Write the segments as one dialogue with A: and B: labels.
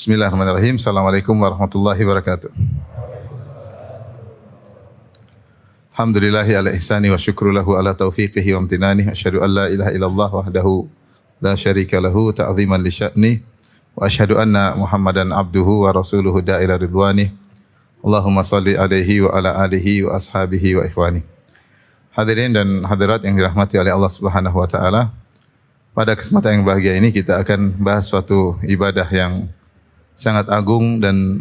A: Bismillahirrahmanirrahim. Assalamualaikum warahmatullahi wabarakatuh. Alhamdulillahi ala ihsani wa syukru lahu ala taufiqihi wa amtinani. Asyhadu an la ilaha illallah wahdahu la syarika lahu ta'ziman li sya'ni. Wa asyhadu anna Muhammadan abduhu wa rasuluhu da'ila ridwani. Allahumma salli alaihi wa ala alihi wa ashabihi wa ikhwani. Hadirin dan hadirat yang dirahmati oleh Allah Subhanahu wa taala. Pada kesempatan yang bahagia ini kita akan bahas suatu ibadah yang sangat agung dan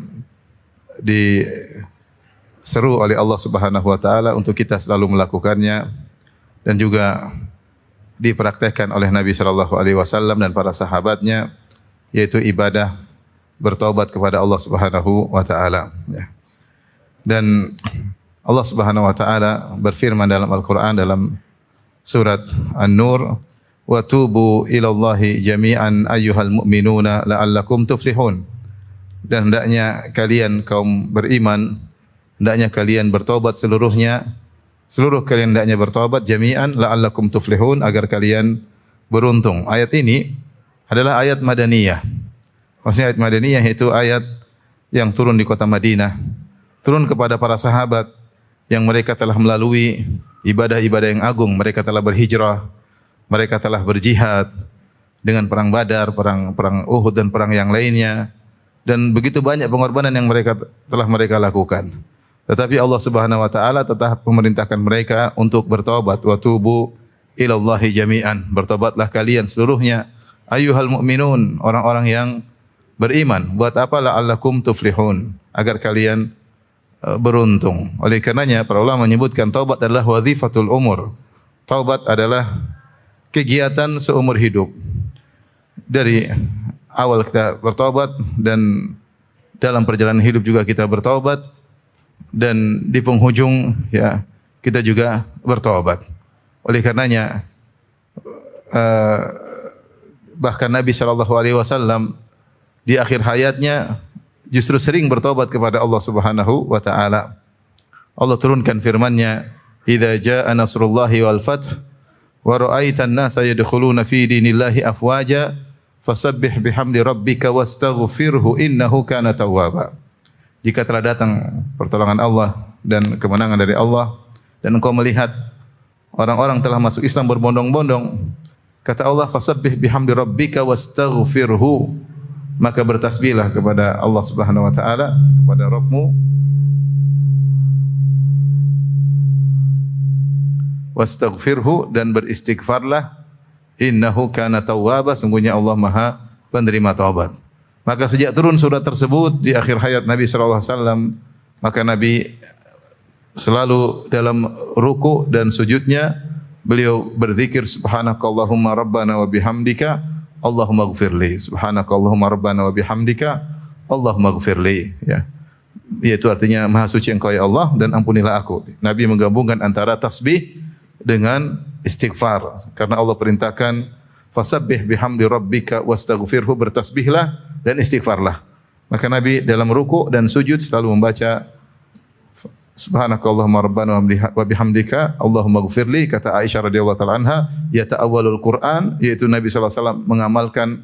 A: diseru oleh Allah Subhanahu wa taala untuk kita selalu melakukannya dan juga dipraktekkan oleh Nabi sallallahu alaihi wasallam dan para sahabatnya, yaitu ibadah bertaubat kepada Allah Subhanahu wa taala. Dan Allah Subhanahu wa taala berfirman dalam Al-Qur'an dalam surat An-Nur, "Wa tubu ilallahi jami'an ayyuhal mu'minuna la'allakum tuflihun." Dan hendaknya kalian kaum beriman, hendaknya kalian bertaubat seluruhnya, seluruh kalian hendaknya bertaubat jami'an la'allakum tuflihun, agar kalian beruntung. Ayat ini adalah ayat Madaniyah. Maksudnya ayat Madaniyah itu ayat yang turun di kota Madinah, turun kepada para sahabat yang mereka telah melalui ibadah-ibadah yang agung. Mereka telah berhijrah, mereka telah berjihad dengan perang Badar, perang Uhud dan perang yang lainnya. Dan begitu banyak pengorbanan yang telah mereka lakukan. Tetapi Allah Subhanahu wa taala tetap memerintahkan mereka untuk bertaubat. Wa tubu ilallahi jami'an. Bertobatlah kalian seluruhnya, ayyuhal mu'minun, orang-orang yang beriman. Buat apa? La'allakum tuflihun, agar kalian beruntung. Oleh karenanya para ulama menyebutkan taubat adalah wazifatul umur. Taubat adalah kegiatan seumur hidup. Dari awal kita bertaubat dan dalam perjalanan hidup juga kita bertaubat, dan di penghujung ya kita juga bertaubat. Oleh karenanya bahkan Nabi sallallahu alaihi wasallam di akhir hayatnya justru sering bertaubat kepada Allah Subhanahu wa taala. Allah turunkan firman-Nya, "Idza jaa nasrullahi wal fath wa ra'aitan nasa yadkhuluna fi dinillahi afwaja fasabbih bihamdi rabbika wastaghfirhu innahu kana tawwaba." Jika telah datang pertolongan Allah dan kemenangan dari Allah, dan engkau melihat orang-orang telah masuk Islam berbondong-bondong, kata Allah, fasabbih bihamdi rabbika wastaghfirhu, maka bertasbihlah kepada Allah Subhanahu wa taala, kepada Rabbmu, wastaghfirhu, dan beristighfarlah, innahu kana tawwaba, sungguhnya Allah Maha penerima taubat. Maka sejak turun surat tersebut di akhir hayat Nabi sallallahu alaihi wasallam, maka Nabi selalu dalam ruku dan sujudnya beliau berzikir, subhanakallahumma rabbana wa bihamdika Allahumma ighfirli, subhanakallahumma rabbana wa bihamdika Allahumma ighfirli, ya. Yaitu artinya maha suci engkau ya Allah dan ampunilah aku. Nabi menggabungkan antara tasbih dengan istighfar, karena Allah perintahkan fasabbih bihamdi rabbika wastaghfirhu, bertasbihlah dan istighfarlah. Maka Nabi dalam ruku dan sujud selalu membaca subhanakallahumma rabbana wa bihamdika Allahumma ighfirli. Kata Aisyah radhiyallahu taala anha, yata'awwalul Qur'an, yaitu Nabi sallallahu alaihi wasallam mengamalkan,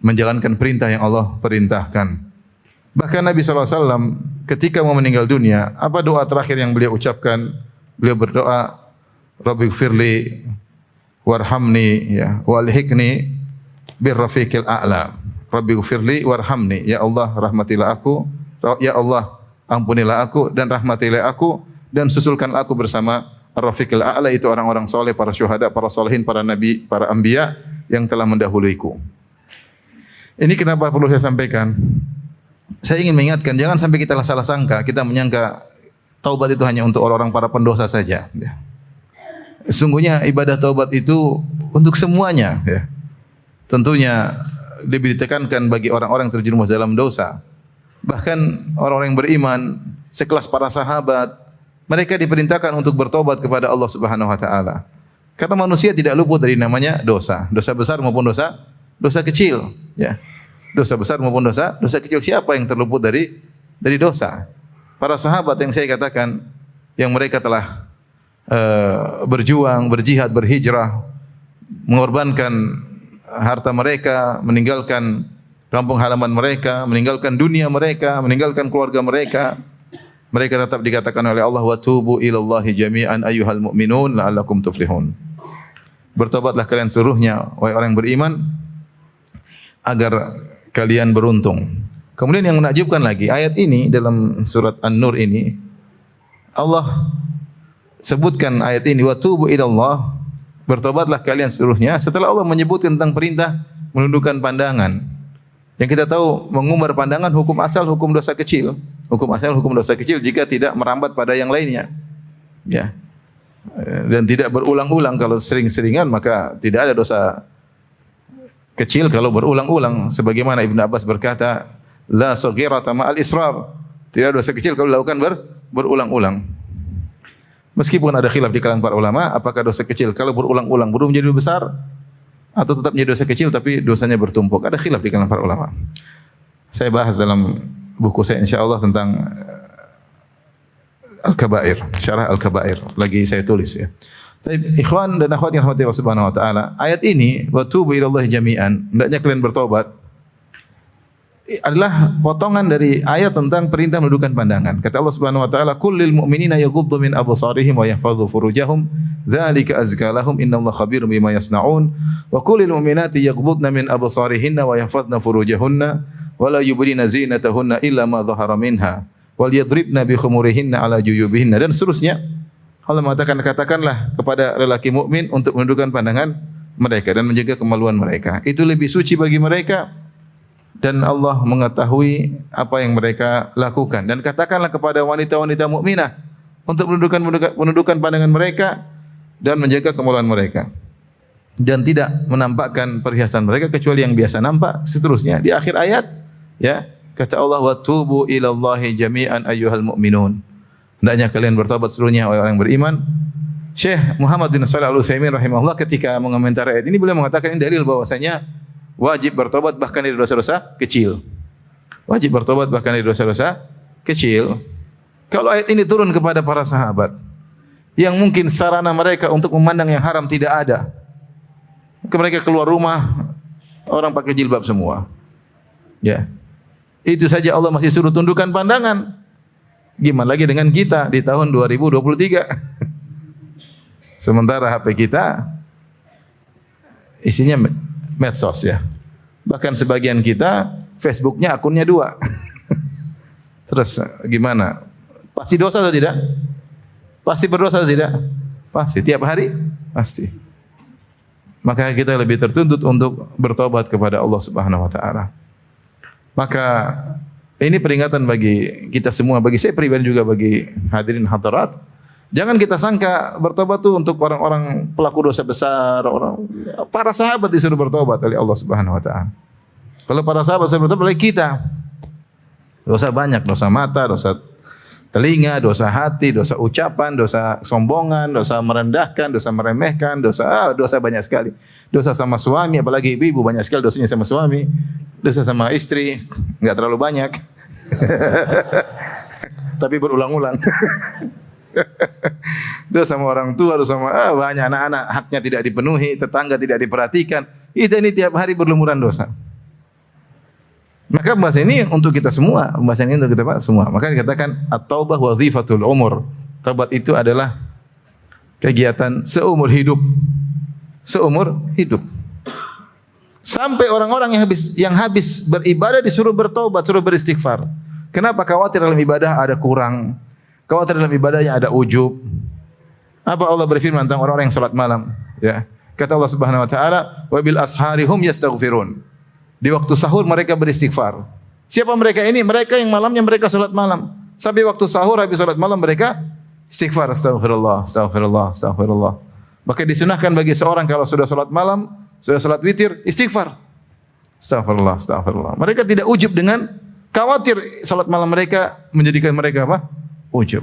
A: menjalankan perintah yang Allah perintahkan. Bahkan Nabi sallallahu alaihi wasallam ketika mau meninggal dunia, apa doa terakhir yang beliau ucapkan? Beliau berdoa, Rabbighfirli warhamni, ya, walhiqni birrafiqil a'la. Rabbighfirli warhamni, ya Allah rahmatilah aku, ya Allah ampunilah aku dan rahmatilah aku, dan susulkanlah aku bersama ar-rafiqil a'la, itu orang-orang soleh, para syuhada, para solehin, para nabi, para anbiya yang telah mendahuluiku. Ini kenapa perlu saya sampaikan? Saya ingin mengingatkan, jangan sampai kita salah sangka, kita menyangka taubat itu hanya untuk orang-orang para pendosa saja. Sesungguhnya ibadah taubat itu untuk semuanya. Ya. Tentunya lebih ditekankan bagi orang-orang yang terjerumus dalam dosa. Bahkan orang-orang yang beriman, sekelas para sahabat, mereka diperintahkan untuk bertobat kepada Allah Subhanahu wa taala. Karena manusia tidak luput dari namanya dosa. Dosa besar maupun dosa kecil, ya. Dosa besar maupun dosa kecil, siapa yang terluput dari dosa? Para sahabat yang saya katakan, yang mereka telah berjuang, berjihad, berhijrah, mengorbankan harta mereka, meninggalkan kampung halaman mereka, meninggalkan dunia mereka, meninggalkan keluarga mereka. Mereka tetap dikatakan oleh Allah, wa tubu ilallahi jami'an ayyuhal mu'minun la'allakum tuflihun. Bertobatlah kalian seluruhnya wahai orang yang beriman agar kalian beruntung. Kemudian yang menakjubkan lagi, ayat ini dalam surat An-Nur ini Allah sebutkan ayat ini, wa tubu ilallah, bertobatlah kalian seluruhnya, setelah Allah menyebutkan tentang perintah menundukkan pandangan. Yang kita tahu mengumbar pandangan hukum asal hukum dosa kecil. Hukum asal hukum dosa kecil jika tidak merambat pada yang lainnya. Ya. Dan tidak berulang-ulang. Kalau sering-seringan maka tidak ada dosa kecil kalau berulang-ulang. Sebagaimana Ibnu Abbas berkata, la saghirata ma'al israr. Tidak ada dosa kecil kalau dilakukan berulang-ulang. Meskipun ada khilaf di kalangan para ulama, apakah dosa kecil kalau berulang-ulang belum menjadi besar atau tetap menjadi dosa kecil tapi dosanya bertumpuk. Ada khilaf di kalangan para ulama. Saya bahas dalam buku saya insyaallah tentang Al-Kabair, Syarah Al-Kabair. Lagi saya tulis ya. Tapi ikhwan dan akhwat yang rahmati Allah Subhanahu wa taala, ayat ini wa tubu ilallahi jami'an, hendaknya kalian bertobat, adalah potongan dari ayat tentang perintah menundukkan pandangan. Kata Allah Subhanahu wa taala, "Kullil mu'minina yaghuddu min absarihim wa yahfadhu furujahum, dzalika azka lahum innallaha khabirum bima yasnaun. Wa kullil mu'minati yaghuddna min absarihinna wa yahfadhna furujahunna wa la yubdina zinatahunna illa ma dhahara minha wal yadribna bi khumurihinna ala juyubihinna." Dan seterusnya. Allah mengatakan, katakanlah kepada lelaki mukmin untuk menundukkan pandangan mereka dan menjaga kemaluan mereka. Itu lebih suci bagi mereka. Dan Allah mengetahui apa yang mereka lakukan. Dan katakanlah kepada wanita-wanita mukminah untuk menundukkan pandangan mereka dan menjaga kemaluan mereka. Dan tidak menampakkan perhiasan mereka kecuali yang biasa nampak. Seterusnya di akhir ayat, ya, kata Allah, wa tubu ilallahi jami'an ayyuhal mu'minun. Hendaknya kalian bertobat seluruhnya oleh orang yang beriman. Syekh Muhammad bin Shalih Al-Utsaimin rahimahullah ketika mengomentari ayat ini beliau mengatakan ini dalil bahwasanya wajib bertobat bahkan dari dosa-dosa kecil. Wajib bertobat bahkan dari dosa-dosa kecil. Kalau ayat ini turun kepada para sahabat yang mungkin sarana mereka untuk memandang yang haram tidak ada. Mereka keluar rumah orang pakai jilbab semua. Ya. Itu saja Allah masih suruh tundukkan pandangan. Gimana lagi dengan kita di tahun 2023? Sementara HP kita isinya medsos ya. Bahkan sebagian kita Facebooknya akunnya 2. Terus gimana? Pasti dosa atau tidak? Pasti berdosa atau tidak? Pasti. Tiap hari? Pasti. Maka kita lebih tertuntut untuk bertobat kepada Allah Subhanahu wa taala. Maka ini peringatan bagi kita semua, bagi saya pribadi juga bagi hadirin hadirat. Jangan kita sangka bertobat itu untuk orang-orang pelaku dosa besar, para sahabat disuruh bertobat oleh Allah Subhanahu wa taala. Kalau para sahabat disuruh bertobat oleh kita, dosa banyak, dosa mata, dosa telinga, dosa hati, dosa ucapan, dosa sombongan, dosa merendahkan, dosa meremehkan, dosa banyak sekali. Dosa sama suami, apalagi ibu-ibu banyak sekali dosanya sama suami. Dosa sama istri enggak terlalu banyak. Tapi berulang-ulang. Dosa sama orang tua, dosa sama banyak anak-anak haknya tidak dipenuhi, tetangga tidak diperhatikan. Kita ini tiap hari berlumuran dosa. Maka bahasa ini untuk kita semua, bahasa ini untuk kita semua. Maka dikatakan at-taubah wazifatul umur. Taubat itu adalah kegiatan seumur hidup. Seumur hidup. Sampai orang-orang yang habis beribadah disuruh bertobat, suruh beristighfar. Kenapa? Khawatir dalam ibadah ada kurang. Khawatir dalam ibadahnya ada ujub. Apa Allah berfirman tentang orang-orang yang salat malam? Ya. Kata Allah Subhanahu wa taala, "Wa bil ashari hum yastaghfirun." Di waktu sahur mereka beristighfar. Siapa mereka ini? Mereka yang malamnya mereka salat malam. Sampai waktu sahur habis salat malam mereka istighfar, astagfirullah, astagfirullah, astagfirullah. Maka disunahkan bagi seorang kalau sudah salat malam, sudah salat witir, istighfar. Astagfirullah, astagfirullah. Mereka tidak ujub dengan khawatir salat malam mereka menjadikan mereka apa? Ujub.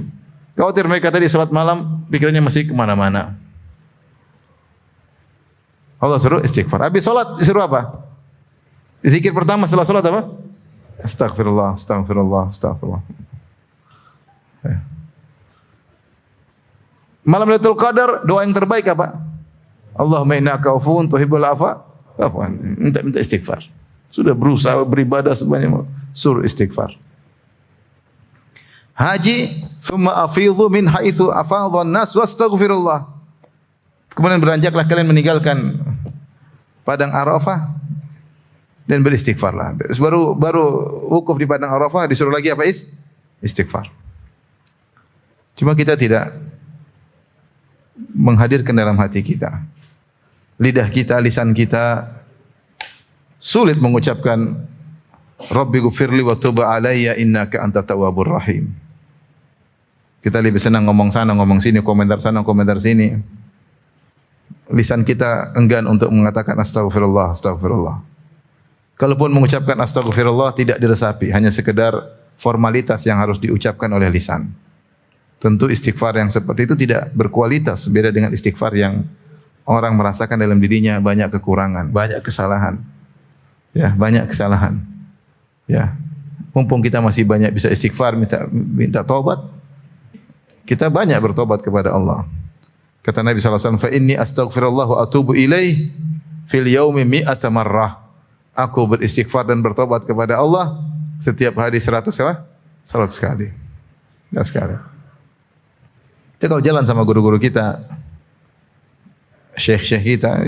A: Khawatir mereka tadi salat malam pikirannya masih kemana-mana. Allah suruh istighfar. Habis salat disuruh apa? Zikir pertama setelah salat apa? Astagfirullah, astagfirullah, astagfirullah. Malam Lailatul Qadar doa yang terbaik apa? Allahumma innaka afuwun tuhibbul afwa fa'fu anni. Minta istighfar. Sudah berusaha beribadah sebanyak suruh istighfar. Haji, thumma afidhu min haitsu afadha an-nas wastaghfirullah. Kemudian beranjaklah kalian meninggalkan padang Arafah dan beristighfarlah. Baru wukuf di padang Arafah disuruh lagi apa istighfar. Cuma kita tidak menghadirkan dalam hati kita. Lidah kita, lisan kita sulit mengucapkan Rabbi ghfirli wa tub alayya innaka antat tawwabur rahim. Kita lebih senang ngomong sana, ngomong sini, komentar sana, komentar sini. Lisan kita enggan untuk mengatakan astagfirullah, astagfirullah. Kalaupun mengucapkan astagfirullah tidak diresapi, hanya sekedar formalitas yang harus diucapkan oleh lisan. Tentu istighfar yang seperti itu tidak berkualitas, beda dengan istighfar yang orang merasakan dalam dirinya banyak kekurangan, banyak kesalahan. Ya, banyak kesalahan. Ya. Mumpung kita masih banyak bisa istighfar, minta taubat, kita banyak bertobat kepada Allah. Kata Nabi SAW, fa inni astaghfirullah wa atubu ilaih fil yaumi mi'ata marrah. Aku beristighfar dan bertobat kepada Allah setiap hari 100 kali. 100 kali. Kita kalau jalan sama guru-guru kita, syekh-syekh kita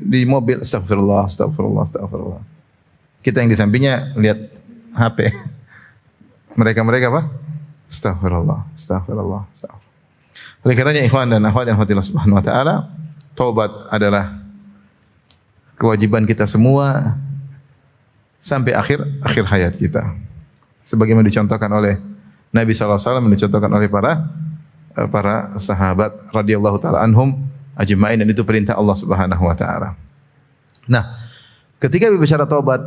A: di mobil astagfirullah, astagfirullah, astagfirullah. Kita yang di sampingnya lihat HP. Mereka apa? Astagfirullah, astagfirullah, astagfirullah. Oleh karenanya ikhwan dan akhwat yang Allah Subhanahu wa taala, taubat adalah kewajiban kita semua sampai akhir hayat kita. Sebagaimana dicontohkan oleh Nabi sallallahu alaihi wasallam, dicontohkan oleh para sahabat radhiyallahu taala anhum ajma'in, dan itu perintah Allah Subhanahu wa taala. Nah, ketika berbicara taubat,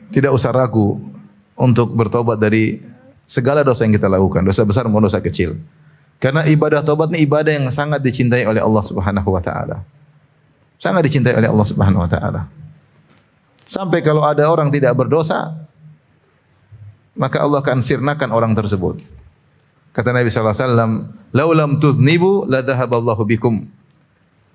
A: tidak usah ragu untuk bertobat dari segala dosa yang kita lakukan, dosa besar maupun dosa kecil. Karena ibadah taubat ini ibadah yang sangat dicintai oleh Allah Subhanahu wa taala. Sangat dicintai oleh Allah Subhanahu wa taala. Sampai kalau ada orang tidak berdosa, maka Allah akan sirnakan orang tersebut. Kata Nabi sallallahu alaihi wasallam, "Lau lam tuznibu la dhahaballahu bikum."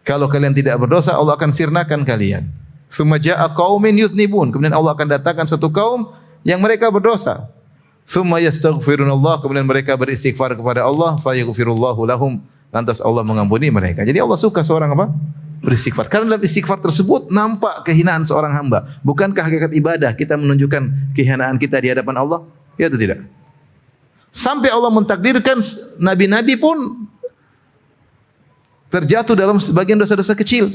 A: Kalau kalian tidak berdosa, Allah akan sirnakan kalian. Tsumma jaa'a qaumin yuznibun. Kemudian Allah akan datangkan suatu kaum yang mereka berdosa. Tsumma yastaghfirunallah, kemudian mereka beristighfar kepada Allah, fa yaghfirullahu lahum, lantas Allah mengampuni mereka. Jadi Allah suka seorang apa? Beristighfar. Karena dalam istighfar tersebut nampak kehinaan seorang hamba. Bukankah hakikat ibadah kita menunjukkan kehinaan kita di hadapan Allah? Ya atau tidak? Sampai Allah mentakdirkan nabi-nabi pun terjatuh dalam sebagian dosa-dosa kecil.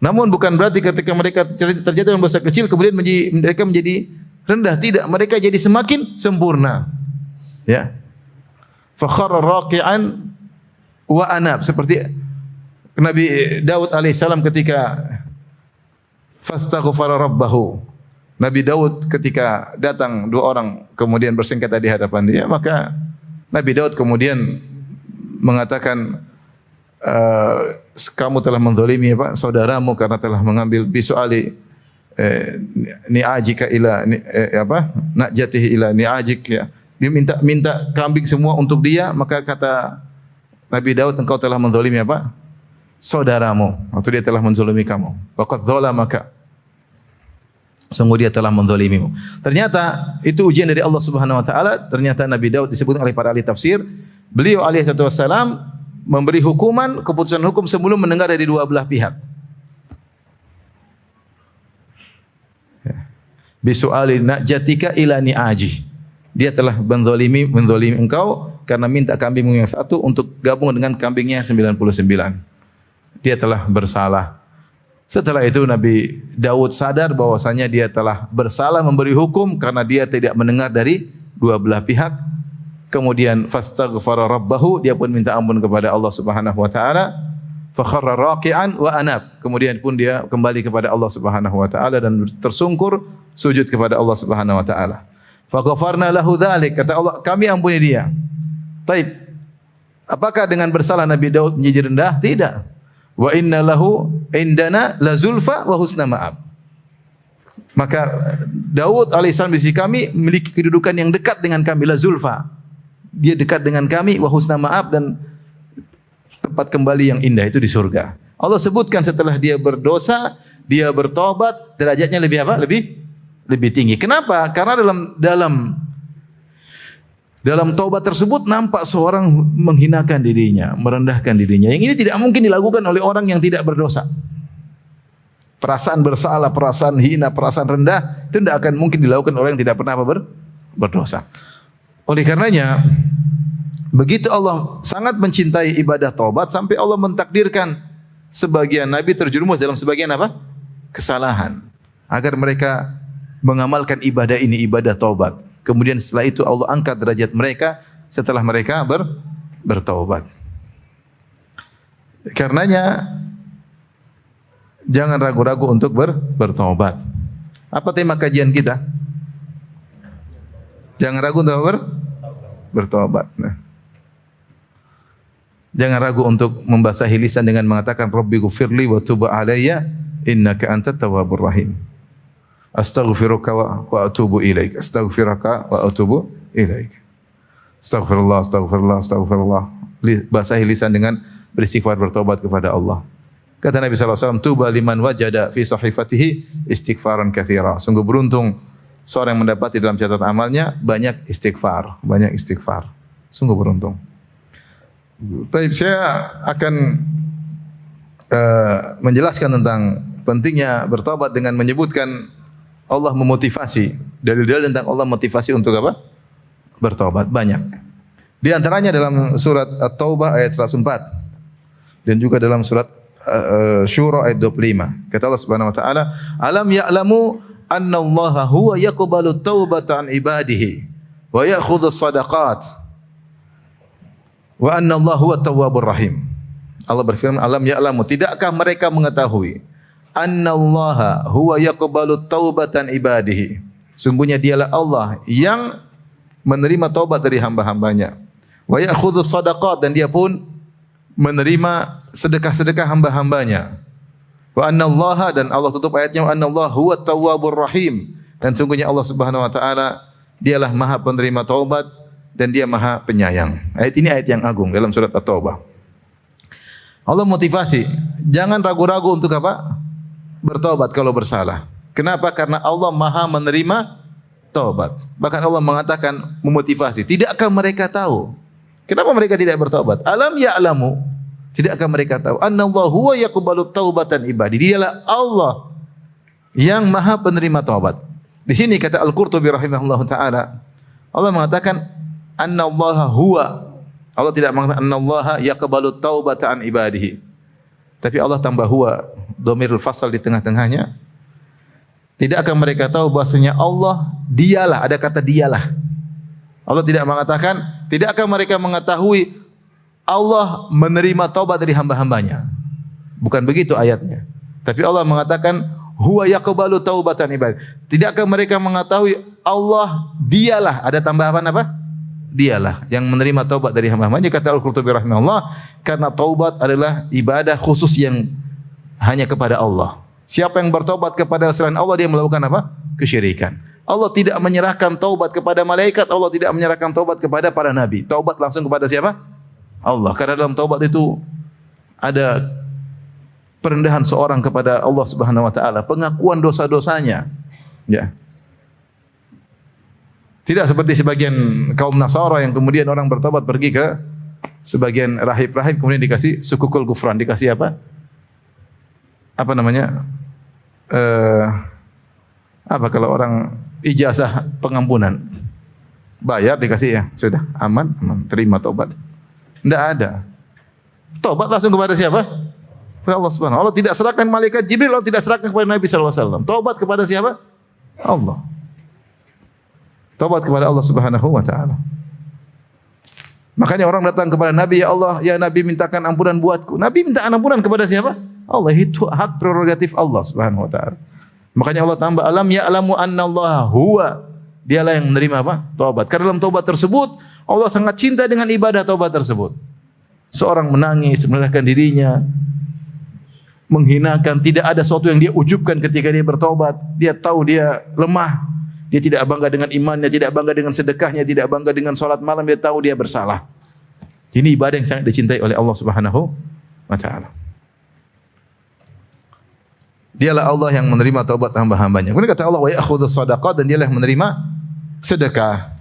A: Namun bukan berarti ketika mereka terjatuh dalam dosa kecil kemudian mereka menjadi rendah, tidak, mereka jadi semakin sempurna. Ya. Fa kharra raqi'an wa anab, seperti Nabi Daud alaihissalam ketika fastaghfara rabbahu. Nabi Daud ketika datang dua orang kemudian bersengketa di hadapan dia, maka Nabi Daud kemudian mengatakan, kamu telah menzalimi saudaramu karena telah mengambil bisuali ni'ajika ila najatihi ila ni'ajik, ya. Dia minta kambing semua untuk dia, maka kata Nabi Daud, engkau telah menzalimi saudaramu, atau dia telah menzalimi kamu. Waqad zalamaka, sungguh dia telah menzalimimu. Ternyata itu ujian dari Allah Subhanahu wa taala. Ternyata Nabi Daud disebutkan oleh para ahli tafsir, beliau alaihi wassalam memberi hukuman, keputusan hukum sebelum mendengar dari dua belah pihak. Bisu'ali najatika ila ni'aji. Dia telah menzalimi engkau karena minta kambingmu yang satu untuk gabung dengan kambingnya 99. Dia telah bersalah. Setelah itu Nabi Daud sadar bahwasanya dia telah bersalah memberi hukum karena dia tidak mendengar dari dua belah pihak. Kemudian fastaghfara rabbahu, dia pun minta ampun kepada Allah Subhanahu wa taala. Fa kharra raqi'an wa anab. Kemudian pun dia kembali kepada Allah Subhanahu wa taala dan tersungkur sujud kepada Allah Subhanahu wa taala. Fa ghafarna lahu dzalik, kata Allah, kami ampuni dia. Taib. Apakah dengan bersalah Nabi Daud menjadi rendah? Tidak. Wa inna lahu indana la zulfa wa husna ma'ab. Maka Daud alaihissalam di sisi kami memiliki kedudukan yang dekat dengan kami, la zulfa. Dia dekat dengan kami, wa husna ma'ab, dan tempat kembali yang indah itu di surga. Allah sebutkan setelah dia berdosa, dia bertobat, derajatnya lebih apa? Lebih tinggi. Kenapa? Karena dalam taubat tersebut nampak seorang menghinakan dirinya, merendahkan dirinya. Yang ini tidak mungkin dilakukan oleh orang yang tidak berdosa. Perasaan bersalah, perasaan hina, perasaan rendah itu tidak akan mungkin dilakukan oleh yang tidak pernah berdosa. Oleh karenanya, begitu Allah sangat mencintai ibadah taubat sampai Allah mentakdirkan sebagian nabi terjerumus dalam sebagian apa? Kesalahan. Agar mereka mengamalkan ibadah ini, ibadah taubat. Kemudian setelah itu Allah angkat derajat mereka setelah mereka bertaubat. Karenanya jangan ragu-ragu untuk bertaubat. Apa tema kajian kita? Jangan ragu untuk bertaubat. Nah. Jangan ragu untuk membasahi lisan dengan mengatakan Rabbi ghfirli wa tub alayya innaka antat tawwabur rahim. Astaghfiruka wa atubu ilaik. Astaghfiruka wa atubu ilaik. Astaghfirullah, astaghfirullah, astaghfirullah. Basahi lisan dengan beristighfar bertobat kepada Allah. Kata Nabi SAW, tuba liman wajada fi sahifatihi istighfaran katsira. Sungguh beruntung seorang yang mendapati dalam catatan amalnya banyak istighfar. Banyak istighfar. Sungguh beruntung. Tapi saya akan menjelaskan tentang pentingnya bertobat dengan menyebutkan Allah memotivasi. Dalil-dalil tentang Allah motivasi untuk apa? Bertobat. Banyak. Di antaranya dalam surat At-Taubah ayat 104. Dan juga dalam surat Syura ayat 25. Kata Allah Subhanahu wa taala, "Alam ya'lamu anna Allah huwa yaqbalu taubata an ibadihi wa ya'khudhu as-sadaqat wa anna Allah huwa tawwabur rahim." Allah berfirman, "Alam ya'lamu, tidakkah mereka mengetahui annallaha huwa yaqbalu taubatan ibadihi." Sungguhnya dialah Allah yang menerima taubat dari hamba-hambanya. Wa ya'khudhu shadaqat, dan dia pun menerima sedekah-sedekah hamba-hambanya. Wa annallaha, dan Allah tutup ayatnya, wa annallaha huwa tawwabur rahim, dan sungguhnya Allah Subhanahu wa taala dialah Maha penerima taubat dan dia Maha penyayang. Ayat ini ayat yang agung dalam surat At-Taubah. Allah motivasi, jangan ragu-ragu untuk apa? Bertobat kalau bersalah. Kenapa? Karena Allah Maha menerima taubat. Bahkan Allah mengatakan memotivasi, tidakkah mereka tahu? Kenapa mereka tidak bertobat? Alam ya'lamu, tidakkah mereka tahu? Annallahu huwa yaqbalu taubatan ibadi. Dialah Allah yang Maha penerima taubat. Di sini kata Al-Qurtubi rahimahullahu taala, Allah mengatakan annallaha huwa. Allah tidak mengatakan annallaha yaqbalu taubata an ibadihi. Tapi Allah tambah huwa, dhamirul fasal di tengah-tengahnya. Tidak akan mereka tahu bahasanya Allah dialah, ada kata dialah. Allah tidak mengatakan, tidak akan mereka mengetahui Allah menerima taubat dari hamba-hambanya. Bukan begitu ayatnya. Tapi Allah mengatakan huwa yaqbalu taubatan ibad. Tidak akan mereka mengetahui Allah dialah, ada tambahan apa? Dialah yang menerima taubat dari hamba-hambanya. Kata Al-Qurtubi rahimahullah, karena taubat adalah ibadah khusus yang hanya kepada Allah. Siapa yang bertobat kepada selain Allah, dia melakukan apa? Kesyirikan. Allah tidak menyerahkan taubat kepada malaikat, Allah tidak menyerahkan taubat kepada para nabi. Taubat langsung kepada siapa? Allah. Karena dalam taubat itu ada perendahan seorang kepada Allah Subhanahu wa taala, pengakuan dosa-dosanya. Ya. Tidak seperti sebagian kaum Nasara yang kemudian orang bertobat pergi ke sebagian rahib-rahib kemudian dikasih sukukul gufran, dikasih apa? Apa namanya? Apa kalau orang ijazah pengampunan? Bayar dikasih ya, sudah aman, terima taubat. Tidak ada. Taubat langsung kepada siapa? Kepada Allah Subhanahu. Allah tidak serahkan malaikat Jibril, Allah tidak serahkan kepada Nabi sallallahu alaihi wasallam. Taubat kepada siapa? Allah. Taubat kepada Allah Subhanahu wa taala. Makanya orang datang kepada Nabi, ya Allah, ya Nabi mintakan ampunan buatku. Nabi minta ampunan kepada siapa? Allah. Itu hak prerogatif Allah Subhanahu wa taala. Makanya Allah tambah alam ya'lamu annallaha huwa. Dialah yang menerima apa? Taubat. Karena dalam taubat tersebut Allah sangat cinta dengan ibadah taubat tersebut. Seorang menangis, merendahkan dirinya, menghinakan, tidak ada sesuatu yang dia ujubkan ketika dia bertaubat. Dia tahu dia lemah. Dia tidak bangga dengan imannya, tidak bangga dengan sedekahnya, tidak bangga dengan salat malam, dia tahu dia bersalah. Ini ibadah yang sangat dicintai oleh Allah Subhanahu wa taala. Dialah Allah yang menerima taubat hamba-hambanya. Kemudian kata Allah, wa ya'khudhu shadaqat, dan dialah yang menerima sedekah.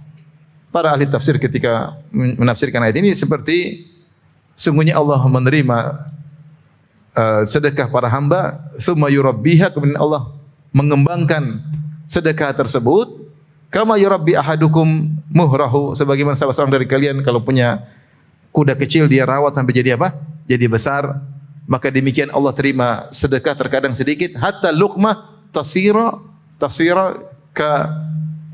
A: Para ahli tafsir ketika menafsirkan ayat ini seperti sungguhnya Allah menerima sedekah para hamba, tsumma yurabbiha, kemudian Allah mengembangkan sedekah tersebut, kama yurabbi ahadukum muhrahu, sebagaimana salah seorang dari kalian kalau punya kuda kecil dia rawat sampai jadi apa? Jadi besar. Maka demikian Allah terima sedekah terkadang sedikit, hatta luqmah tasira ka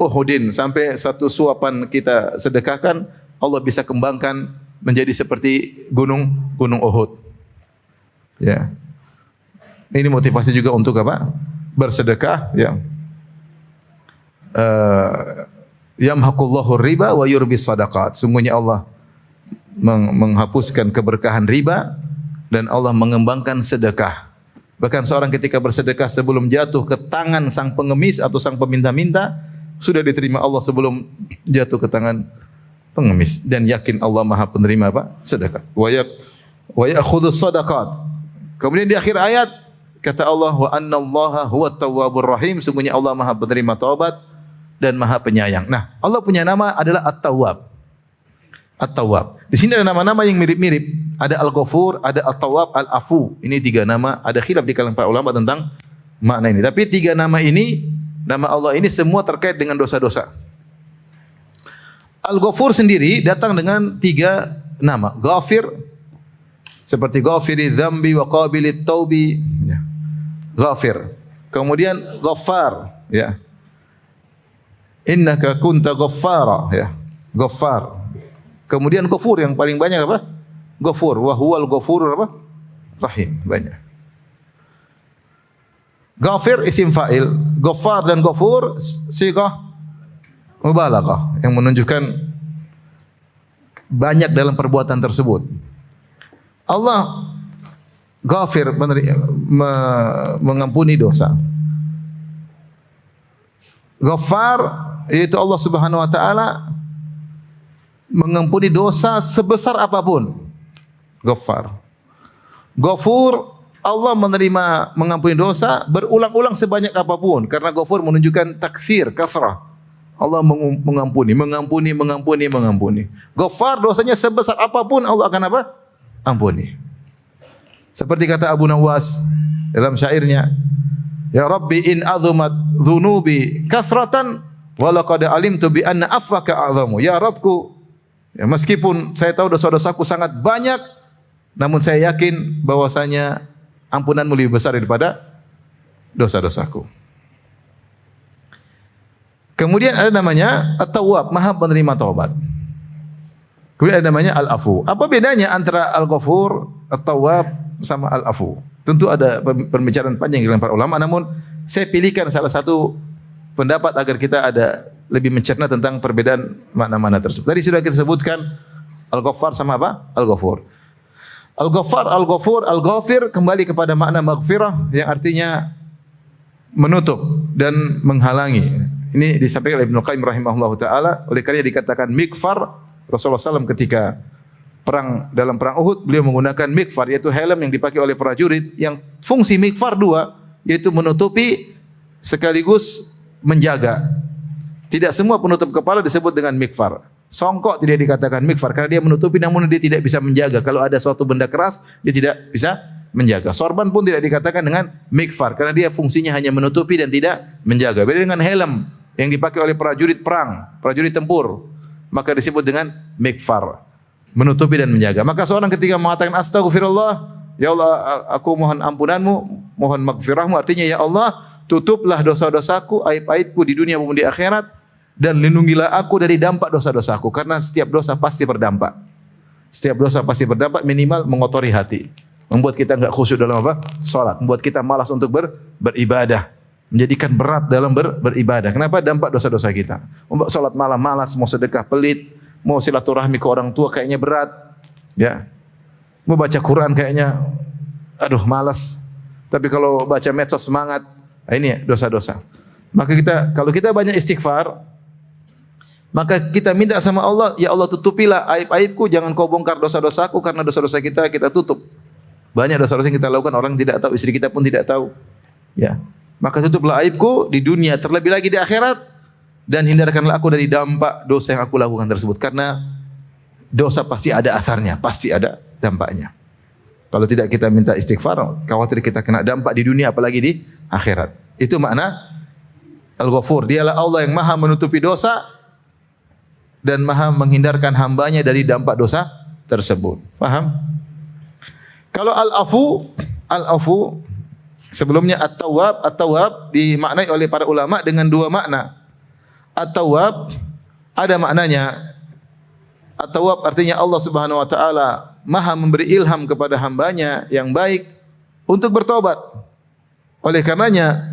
A: Uhudin, sampai satu suapan kita sedekahkan Allah bisa kembangkan menjadi seperti gunung Uhud. Ya. Ini motivasi juga untuk apa? Bersedekah, ya. Yamhaqullahu riba wa yurbis sadaqat. Sungguhnya Allah menghapuskan keberkahan riba dan Allah mengembangkan sedekah. Bahkan seorang ketika bersedekah sebelum jatuh ke tangan sang pengemis atau sang peminta-minta, sudah diterima Allah sebelum jatuh ke tangan pengemis, dan yakin Allah Maha penerima apa? Sedekah. Wa ya'khudhu shadaqat. Kemudian di akhir ayat kata Allah, wa annallaha huwat tawwabur rahim, sungguhnya Allah Maha penerima taubat dan Maha penyayang. Nah, Allah punya nama adalah At-Tawwab. At-Tawwab. Di sini ada nama-nama yang mirip-mirip. Ada Al-Ghafur, ada At-Tawwab, Al-Afu. Ini 3 nama. Ada khilaf di kalangan para ulama tentang makna ini. Tapi 3 nama ini, nama Allah ini semua terkait dengan dosa-dosa. Al-Ghafur sendiri datang dengan 3 nama. Ghafir, seperti ghafiri dzambi wa qabilit taubi. Ya. Ghafir. Kemudian Ghaffar. Ya. Innaka kunta ghaffara. Ya. Ghaffar. Kemudian Ghafur yang paling banyak apa? Ghafur. Wa huwal ghafurur apa? Rahim. Banyak. Ghafir isim fa'il. Ghaffar dan Ghafur sighah mubalaghah yang menunjukkan banyak dalam perbuatan tersebut. Allah Ghafir, mengampuni dosa. Ghaffar yaitu Allah Subhanahu wa taala mengampuni dosa sebesar apapun. Ghaffar. Ghafur, Allah mengampuni dosa berulang-ulang sebanyak apapun, karena Ghafur menunjukkan takfir, kasrah. Allah mengampuni. Ghaffar, dosanya sebesar apapun Allah akan apa? Ampuni. Seperti kata Abu Nawas dalam syairnya, ya Rabbi in azumat dhunubi kasratan wa laqad alimtu bi anna afwaka a'zamu. Ya Rabbku, ya, meskipun saya tahu dosa-dosaku sangat banyak, namun saya yakin bahwasanya ampunanmu lebih besar daripada dosa-dosaku. Kemudian ada namanya At-Tawwab, Maha penerima taubat. Kemudian ada namanya Al-Afu. Apa bedanya antara Al-Ghafur, At-Tawwab sama Al-Afu? Tentu ada pembicaraan panjang di kalangan para ulama, namun saya pilihkan salah satu pendapat agar kita ada lebih mencerna tentang perbedaan makna-makna tersebut. Tadi sudah kita sebutkan Al-Ghaffar sama apa? Al-Ghafur. Al-Ghaffar, Al-Ghafur, Al-Ghafir kembali kepada makna maghfirah yang artinya menutup dan menghalangi. Ini disampaikan oleh Ibnu Qayyim rahimahullahu taala, oleh karena dikatakan mikfar. Rasulullah SAW ketika dalam perang Uhud, beliau menggunakan mikfar, yaitu helm yang dipakai oleh prajurit, yang fungsi mikfar 2, yaitu menutupi sekaligus menjaga. Tidak semua penutup kepala disebut dengan mikfar. Songkok tidak dikatakan mikfar karena dia menutupi namun dia tidak bisa menjaga. Kalau ada suatu benda keras, dia tidak bisa menjaga. Sorban pun tidak dikatakan dengan mikfar karena dia fungsinya hanya menutupi dan tidak menjaga. Beda dengan helm yang dipakai oleh prajurit perang, prajurit tempur, maka disebut dengan mikfar, menutupi dan menjaga. Maka seorang ketika mengatakan astaghfirullah, ya Allah aku mohon ampunanmu, mohon maghfirahmu, artinya ya Allah tutuplah dosa-dosaku, aib-aibku di dunia maupun di akhirat, dan lindungilah aku dari dampak dosa-dosaku, karena setiap dosa pasti berdampak. Setiap dosa pasti berdampak, minimal mengotori hati, membuat kita enggak khusyuk dalam apa? Salat, membuat kita malas untuk beribadah, menjadikan berat dalam beribadah. Kenapa? Dampak dosa-dosa kita. Membuat salat malam malas, mau sedekah pelit, mau silaturahmi ke orang tua kayaknya berat, ya. Mau baca Quran kayaknya aduh malas. Tapi kalau baca medsos semangat. Nah, ini dosa-dosa. Maka kalau kita banyak istighfar, maka kita minta sama Allah, ya Allah tutupilah aib-aibku, jangan kau bongkar dosa-dosaku, karena dosa-dosa kita tutup. Banyak dosa-dosa yang kita lakukan orang tidak tahu, istri kita pun tidak tahu. Ya. Maka tutuplah aibku di dunia, terlebih lagi di akhirat, dan hindarkanlah aku dari dampak dosa yang aku lakukan tersebut. Karena dosa pasti ada asarnya, pasti ada dampaknya. Kalau tidak kita minta istighfar, khawatir kita kena dampak di dunia apalagi di akhirat. Itu makna Al-Ghafur. Dialah Allah yang maha menutupi dosa dan maha menghindarkan hambanya dari dampak dosa tersebut. Paham? Kalau Al-Afu sebelumnya At-Tawwab dimaknai oleh para ulama dengan dua makna. At-Tawwab ada maknanya. At-Tawwab artinya Allah Subhanahu wa taala maha memberi ilham kepada hambanya yang baik untuk bertobat. Oleh karenanya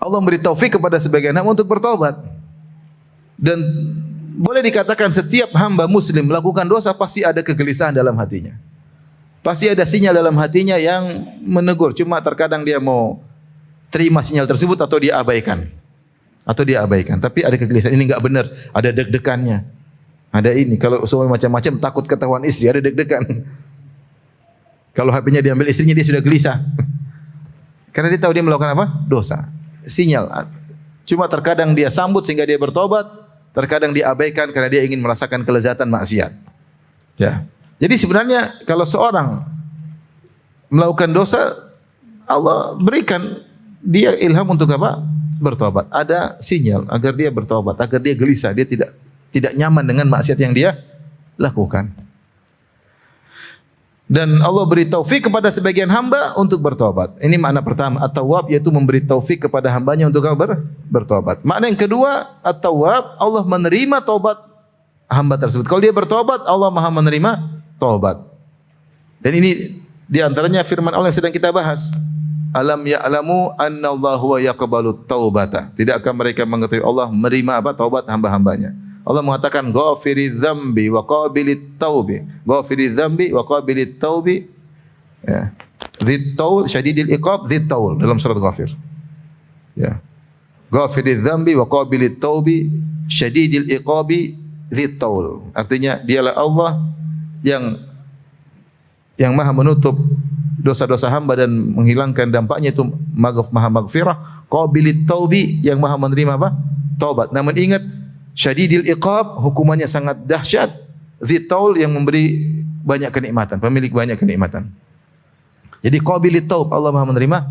A: Allah memberi taufik kepada sebagian hamba untuk bertobat. Dan boleh dikatakan setiap hamba muslim melakukan dosa pasti ada kegelisahan dalam hatinya. Pasti ada sinyal dalam hatinya yang menegur. Cuma terkadang dia mau terima sinyal tersebut atau dia abaikan. Tapi ada kegelisahan, ini enggak benar, ada deg-degannya. Ada ini, kalau semua macam-macam takut ketahuan istri, ada deg-degan. Kalau HP-nya diambil istrinya dia sudah gelisah. Karena dia tahu dia melakukan apa? Dosa. Sinyal. Cuma terkadang dia sambut sehingga dia bertobat, terkadang dia abaikan karena dia ingin merasakan kelezatan maksiat. Ya. Jadi sebenarnya kalau seorang melakukan dosa, Allah berikan dia ilham untuk apa? Bertobat. Ada sinyal agar dia bertobat, agar dia gelisah, dia tidak nyaman dengan maksiat yang dia lakukan. Dan Allah beri taufik kepada sebagian hamba untuk bertobat. Ini makna pertama, At-Tawwab, yaitu memberi taufik kepada hambanya untuk bertobat. Makna yang kedua, At-Tawwab, Allah menerima taubat hamba tersebut. Kalau dia bertobat, Allah Maha menerima taubat. Dan ini di antaranya firman Allah yang sedang kita bahas. Alam ya'lamu anna Allah huwa yaqbalu taubata. Tidakkah mereka mengetahui Allah menerima apa? Taubat hamba-hambanya. Allah mengatakan ghafiriz dzambi wa qabilit taubi. Ghafiriz dzambi wa qabilit taubi. Ya. Dzit taul syadidil iqab dzit taul dalam surat Ghafir. Ya. Ghafiriz dzambi wa qabilit taubi syadidil iqabi dzit taul. Artinya dialah Allah yang maha menutup dosa-dosa hamba dan menghilangkan dampaknya, itu maha maghfirah, qabilit taubi, yang maha menerima apa? Taubat. Namun ingat, syadidil iqab, hukumannya sangat dahsyat, dzit taul, yang memberi banyak kenikmatan, pemilik banyak kenikmatan. Jadi qabilit taub, Allah maha menerima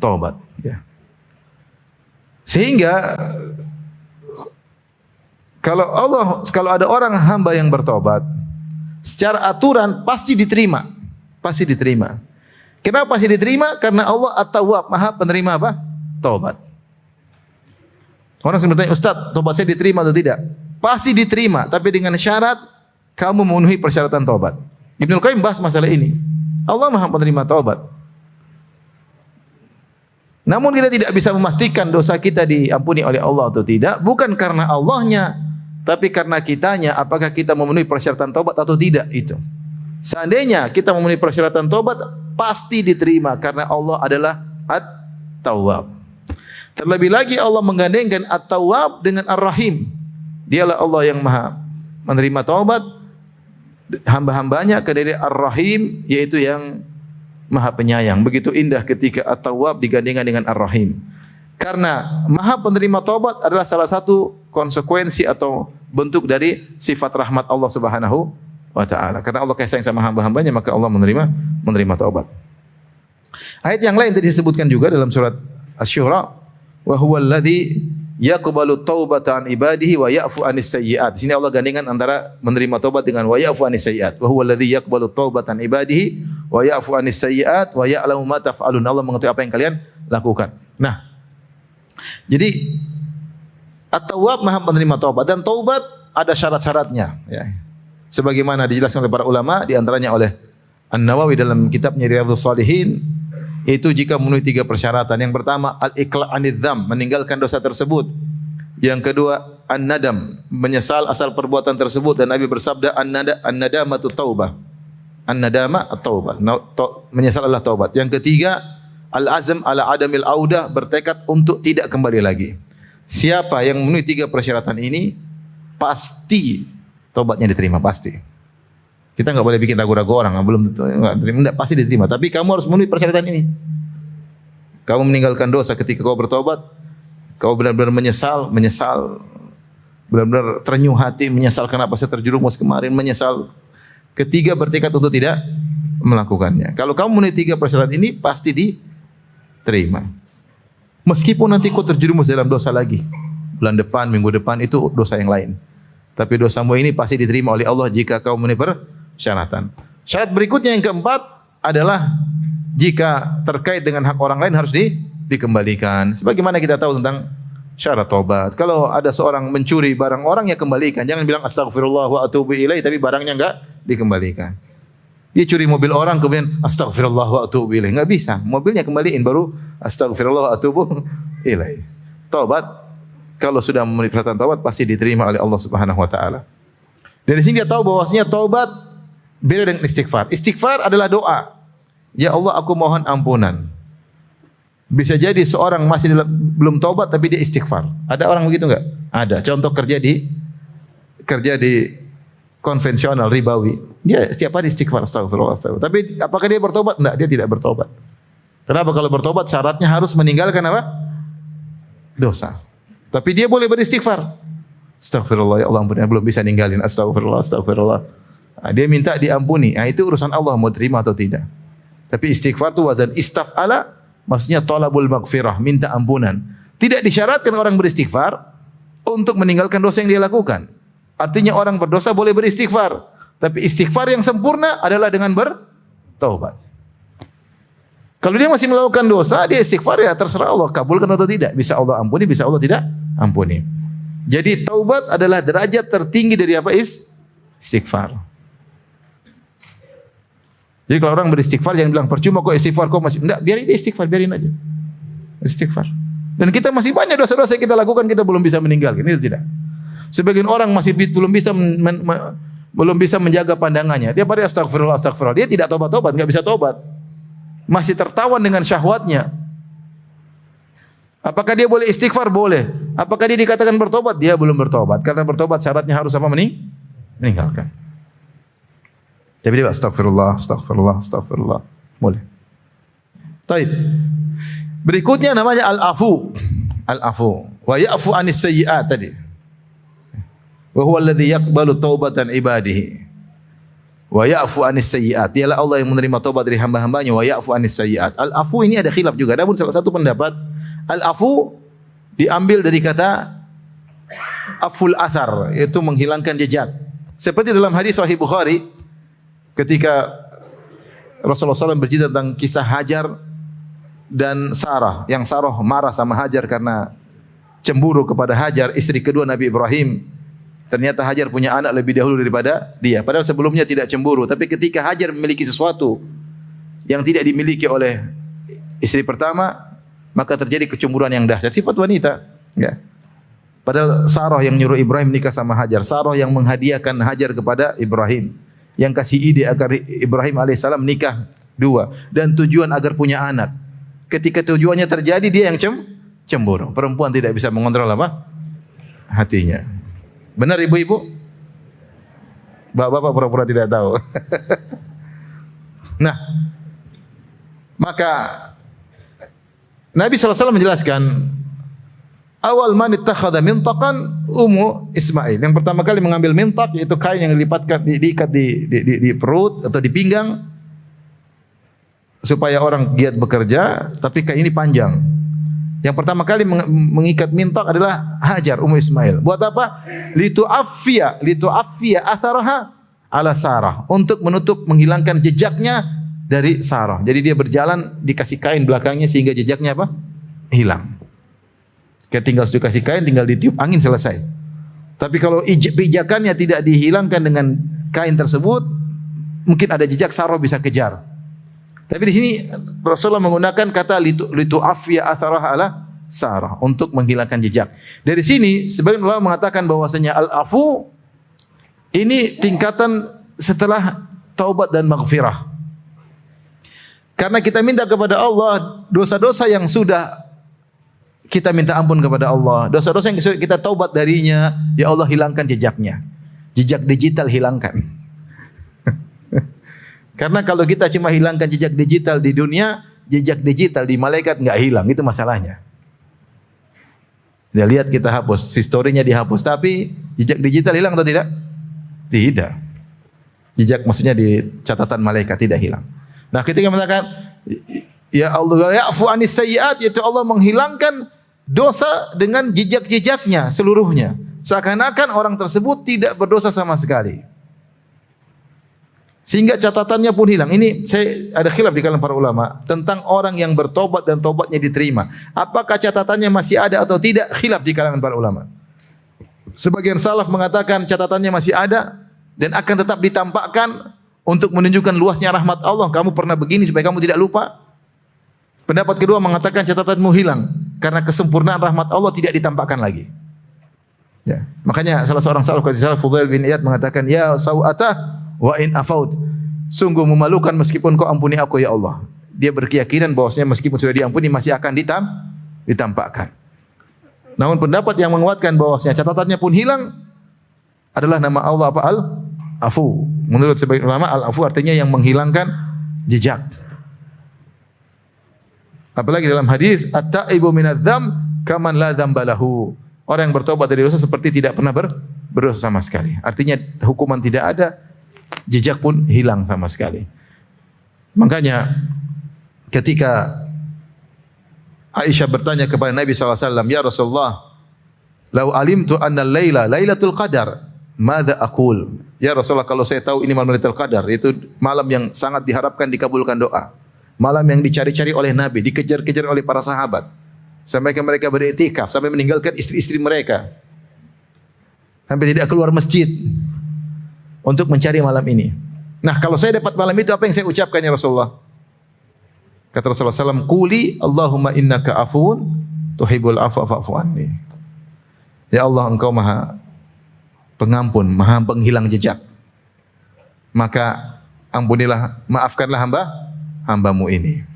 A: taubat. Ya. Sehingga kalau ada orang hamba yang bertobat, secara aturan pasti diterima. Pasti diterima. Kenapa pasti diterima? Karena Allah At-Tawwab, maha penerima apa? Taubat. Orang sering bertanya, Ustaz, taubat saya diterima atau tidak? Pasti diterima, tapi dengan syarat kamu memenuhi persyaratan taubat. Ibnu Qayyim bahas masalah ini. Allah maha penerima taubat. Namun kita tidak bisa memastikan dosa kita diampuni oleh Allah atau tidak, bukan karena Allahnya, tapi karena kitanya, apakah kita memenuhi persyaratan taubat atau tidak itu. Seandainya kita memenuhi persyaratan taubat, pasti diterima karena Allah adalah At-Tawwab. Terlebih lagi Allah menggandengkan At-Tawwab dengan Ar-Rahim. Dialah Allah yang maha menerima taubat hamba-hambanya, kediri Ar-Rahim, yaitu yang maha penyayang. Begitu indah ketika At-Tawwab digandengkan dengan Ar-Rahim. Karena maha penerima taubat adalah salah satu konsekuensi atau bentuk dari sifat rahmat Allah Subhanahu wa ta'ala. Karena Allah kasih sayang sama hamba-hambanya, maka Allah menerima taubat. Ayat yang lain tadi disebutkan juga dalam surat Asy-Syura, wa huwal ladzi yaqbalu taubata an ibadihi wa ya'fu anis sayyi'at. Di sini Allah gandengkan antara menerima taubat dengan wa ya'fu anis sayyi'at. Wa huwal ladzi yaqbalu taubata an ibadihi wa ya'fu anis sayyi'at wa ya'lamu ma taf'alun. Allah mengetahui apa yang kalian lakukan. Nah, jadi At-Tawwab maha menerima taubat, dan taubat ada syarat-syaratnya, ya. Sebagaimana dijelaskan oleh para ulama, di antaranya oleh An-Nawawi dalam kitabnya Riyadhus Shalihin, yaitu jika memenuhi 3 persyaratan. Yang pertama, al-iqla' anidz dzam, meninggalkan dosa tersebut. Yang kedua, an-nadam, menyesal asal perbuatan tersebut, dan Nabi bersabda an-nadamatu taubah. An-nadama at-taubah. Menyesal adalah taubat. Yang ketiga, al-azm ala adamil audah, bertekad untuk tidak kembali lagi. Siapa yang memenuhi 3 persyaratan ini, pasti taubatnya diterima, pasti. Kita enggak boleh bikin ragu-ragu orang, belum tentu enggak diterima, pasti diterima. Tapi kamu harus memenuhi persyaratan ini. Kamu meninggalkan dosa ketika kau bertobat, kau benar-benar menyesal, benar-benar terenyuh hati, menyesal kenapa saya terjerumus kemarin, menyesal. Ketiga, bertekad untuk tidak melakukannya. Kalau kamu memenuhi 3 persyaratan ini, pasti diterima. Meskipun nanti kau terjerumus dalam dosa lagi, bulan depan, minggu depan, itu dosa yang lain. Tapi dosamu ini pasti diterima oleh Allah jika kau memenuhi persyaratan. Syarat berikutnya yang keempat adalah jika terkait dengan hak orang lain harus dikembalikan. Sebagaimana kita tahu tentang syarat taubat. Kalau ada seorang mencuri barang orang, ya kembalikan. Jangan bilang astagfirullah wa atubu ilaih tapi barangnya enggak dikembalikan. Dia curi mobil orang kemudian astagfirullah wa atubu ilaih. Enggak bisa. Mobilnya kembaliin baru astagfirullah wa atubu ilaih. Taubat kalau sudah memenuhi persyaratan taubat pasti diterima oleh Allah Subhanahu wa taala. Dari sini dia tahu bahwasanya taubat beda dengan istighfar. Istighfar adalah doa. Ya Allah, aku mohon ampunan. Bisa jadi seorang masih belum taubat tapi dia istighfar. Ada orang begitu enggak? Ada. Contoh kerja di konvensional ribawi. Dia setiap hari istighfar, astagfirullah, astagfirullah. Tapi apakah dia bertobat? Enggak, dia tidak bertobat. Kenapa? Kalau bertobat syaratnya harus meninggalkan apa? Dosa. Tapi dia boleh beristighfar. Astagfirullah, ya Allah ampuni, belum bisa ninggalin. Astagfirullah, astagfirullah. Nah, dia minta diampuni. Nah, itu urusan Allah mau terima atau tidak. Tapi istighfar itu wazan istaf'ala, maksudnya talabul maghfirah, minta ampunan. Tidak disyaratkan orang beristighfar untuk meninggalkan dosa yang dia lakukan. Artinya orang berdosa boleh beristighfar, tapi istighfar yang sempurna adalah dengan bertaubat. Kalau dia masih melakukan dosa, dia istighfar, ya terserah Allah kabulkan atau tidak. Bisa Allah ampuni, bisa Allah tidak ampuni. Jadi taubat adalah derajat tertinggi dari apa? Istighfar. Jadi kalau orang beristighfar jangan bilang percuma kok istighfar, kok masih enggak, biarin dia istighfar, biarin aja. Istighfar. Dan kita masih banyak dosa-dosa yang kita lakukan kita belum bisa meninggalkan, itu tidak. Sebagian orang masih belum bisa menjaga pandangannya. Dia pada astagfirullah, astagfirullah. Dia tidak tobat-tobat, enggak bisa tobat. Masih tertawan dengan syahwatnya. Apakah dia boleh istighfar? Boleh. Apakah dia dikatakan bertobat? Dia belum bertobat. Karena bertobat syaratnya harus apa? Meninggalkan. Tapi dia astagfirullah, astagfirullah, astagfirullah. Boleh. Taib. Berikutnya namanya al-afu. Al-afu. Wa ya'fu anis sayyi'at tadi. Wa huwa alladhi yaqbalu taubatan ibadihi. Wa ya'fu anis sayyi'at. Dialah Allah yang menerima taubat dari hamba-hambanya. Wa ya'fu anis sayyi'at. Al-afu ini ada khilaf juga. Namun salah satu pendapat, al-afu diambil dari kata aful athar, yaitu menghilangkan jejak. Seperti dalam hadis Sahih Bukhari, ketika Rasulullah SAW bercerita tentang kisah Hajar dan Sarah, yang Sarah marah sama Hajar karena cemburu kepada Hajar, istri kedua Nabi Ibrahim. Ternyata Hajar punya anak lebih dahulu daripada dia. Padahal sebelumnya tidak cemburu. Tapi ketika Hajar memiliki sesuatu yang tidak dimiliki oleh istri pertama, maka terjadi kecemburuan yang dahsyat. Sifat wanita. Ya. Padahal Sarah yang nyuruh Ibrahim nikah sama Hajar. Sarah yang menghadiahkan Hajar kepada Ibrahim. Yang kasih ide agar Ibrahim alaihissalam nikah dua. Dan tujuan agar punya anak. Ketika tujuannya terjadi, dia yang cemburu. Perempuan tidak bisa mengontrol apa? Hatinya. Benar ibu-ibu? Bapak-bapak pura-pura tidak tahu. Nah, maka Nabi SAW menjelaskan, awal man ittakhadha mintaqan Ismail. Yang pertama kali mengambil mintak, yaitu kain yang diikat di perut atau di pinggang supaya orang giat bekerja, tapi kain ini panjang. Yang pertama kali mengikat mintak adalah Hajar Ismail. Buat apa? Litu'affiya atharaha ala Sarah, untuk menghilangkan jejaknya dari Sarah. Jadi dia berjalan dikasih kain belakangnya sehingga jejaknya apa? Hilang. Kayak tinggal dikasih kain, tinggal ditiup angin, selesai. Tapi kalau pijakannya tidak dihilangkan dengan kain tersebut, mungkin ada jejak, Sarah bisa kejar. Tapi di sini Rasulullah menggunakan kata litu'affiya atharaha ala Sarah, untuk menghilangkan jejak. Dari sini sebagian ulama mengatakan bahwasanya al-afu ini tingkatan setelah taubat dan maghfirah. Karena kita minta kepada Allah dosa-dosa yang sudah kita minta ampun kepada Allah, dosa-dosa yang kita taubat darinya, ya Allah hilangkan jejaknya. Jejak digital hilangkan. Karena kalau kita cuma hilangkan jejak digital di dunia, jejak digital di malaikat nggak hilang, itu masalahnya. Dia lihat kita hapus, historinya dihapus, tapi jejak digital hilang atau tidak? Tidak. Jejak maksudnya di catatan malaikat tidak hilang. Nah, ketika mengatakan ya Allah ya'fu anis sayyi'at, yaitu Allah menghilangkan dosa dengan jejak-jejaknya seluruhnya. Seakan-akan orang tersebut tidak berdosa sama sekali. Sehingga catatannya pun hilang. Ini saya ada khilaf di kalangan para ulama tentang orang yang bertobat dan tobatnya diterima. Apakah catatannya masih ada atau tidak? Khilaf di kalangan para ulama. Sebagian salaf mengatakan catatannya masih ada dan akan tetap ditampakkan untuk menunjukkan luasnya rahmat Allah. Kamu pernah begini supaya kamu tidak lupa. Pendapat kedua mengatakan catatanmu hilang karena kesempurnaan rahmat Allah tidak ditampakkan lagi. Ya, makanya salah seorang salaf Fudail bin Iyad mengatakan, ya sau'atah wa in afaut, sungguh memalukan meskipun kau ampuni aku ya Allah. Dia berkeyakinan bahwasanya meskipun sudah diampuni masih akan ditampakkan. Namun pendapat yang menguatkan bahwasanya catatannya pun hilang adalah nama Allah apa? Al-Afu. Menurut sebagian ulama Al-Afu artinya yang menghilangkan jejak. Apalagi dalam hadis at-taibu minadz-dzam kaman la dzamba lahu. Orang yang bertobat dari dosa seperti tidak pernah berdosa sama sekali. Artinya hukuman tidak ada, jejak pun hilang sama sekali. Makanya ketika Aisyah bertanya kepada Nabi SAW, ya Rasulullah, lau alimtu anna al-laila lailatul qadar, madza aqul? Ya Rasulullah, kalau saya tahu ini malam Lailatul Qadar, itu malam yang sangat diharapkan dikabulkan doa. Malam yang dicari-cari oleh Nabi, dikejar-kejar oleh para sahabat. Sampai mereka beriktikaf, sampai meninggalkan istri-istri mereka. Sampai tidak keluar masjid untuk mencari malam ini. Nah, kalau saya dapat malam itu, apa yang saya ucapkan ya Rasulullah? Kata Rasulullah SAW, Quli Allahumma innaka afun tuhibbul afwa fa'fu anni. Ya Allah, engkau maha pengampun, maha penghilang jejak. Maka ampunilah, maafkanlah hambamu ini.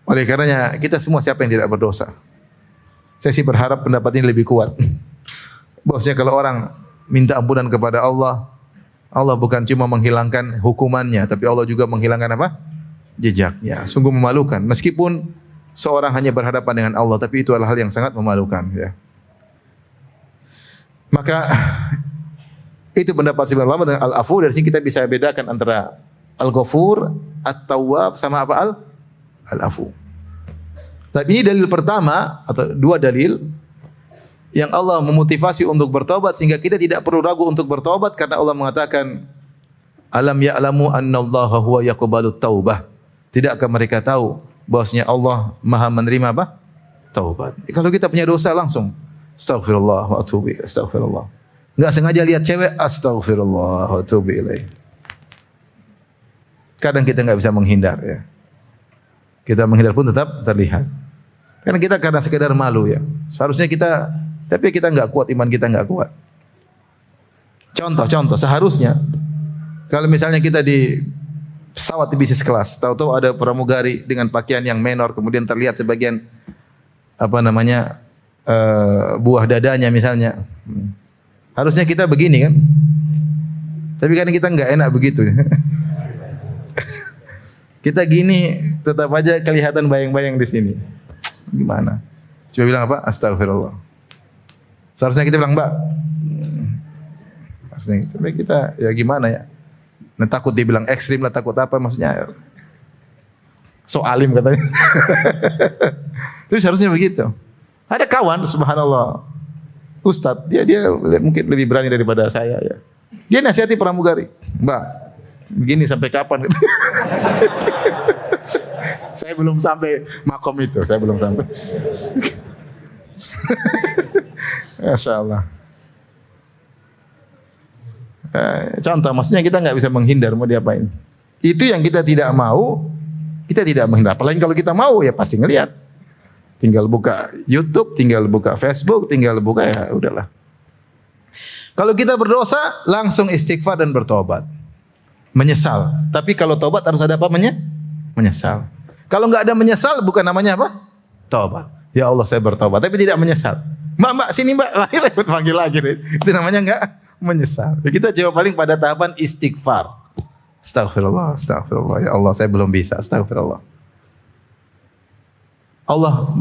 A: Oleh karenanya, kita semua siapa yang tidak berdosa? Saya sih berharap pendapat ini lebih kuat. Bahwasanya kalau orang minta ampunan kepada Allah, Allah bukan cuma menghilangkan hukumannya, tapi Allah juga menghilangkan apa? Jejaknya. Sungguh memalukan. Meskipun seorang hanya berhadapan dengan Allah, tapi itu adalah hal yang sangat memalukan. Ya. Maka itu pendapat sebagian ulama dengan Al-Afu. Dari sini kita bisa bedakan antara Al-Ghafur, At-Tawwab sama apa? Al-Afu. Tapi ini dalil pertama atau dua dalil yang Allah memotivasi untuk bertobat sehingga kita tidak perlu ragu untuk bertobat karena Allah mengatakan alam ya'lamu annallaha huwa yaqbalut taubah. Tidakkah mereka tahu bahwasanya Allah Maha menerima apa? Taubat. Kalau kita punya dosa langsung astaghfirullah wa atubu ilaih. Astaghfirullah. Enggak sengaja lihat cewek astaghfirullah wa atubu ilaih. Kadang kita enggak bisa menghindar ya. Kita menghindar pun tetap terlihat. Karena sekedar malu ya. Seharusnya kita, tapi kita enggak kuat, iman kita enggak kuat. Contoh, seharusnya kalau misalnya kita di pesawat di bisnis kelas, tahu-tahu ada pramugari dengan pakaian yang menor, kemudian terlihat sebagian buah dadanya misalnya. Harusnya kita begini kan. Tapi karena kita enggak enak begitu. Kita gini tetap aja kelihatan bayang-bayang di sini. Gimana? Coba bilang apa? Astagfirullah. Seharusnya kita bilang, Mbak. Harusnya gitu. Tapi kita ya gimana ya? Nah, takut dibilang ekstrim lah, takut apa maksudnya? So alim katanya. Tapi seharusnya begitu. Ada kawan, subhanallah, Ustadz, dia mungkin lebih berani daripada saya ya. Dia nasihati pramugari, Mbak, begini sampai kapan? Saya belum sampai makom itu, saya belum sampai. Masya Allah. Contoh, maksudnya kita nggak bisa menghindar, mau diapain? Itu yang kita tidak mau, kita tidak menghindar. Apalagi kalau kita mau, ya pasti ngelihat. Tinggal buka YouTube, tinggal buka Facebook, tinggal buka ya udahlah. Kalau kita berdosa, langsung istighfar dan bertobat. Menyesal. Tapi kalau tobat harus ada apa? Menyesal. Kalau nggak ada menyesal, bukan namanya apa? Tobat. Ya Allah, saya bertobat, tapi tidak menyesal. Mbak, sini Mbak, repot panggil lagi. Itu namanya nggak menyesal. Kita jawab paling pada tahapan istighfar. Astagfirullah, astagfirullah. Ya Allah, saya belum bisa. Astagfirullah. Allah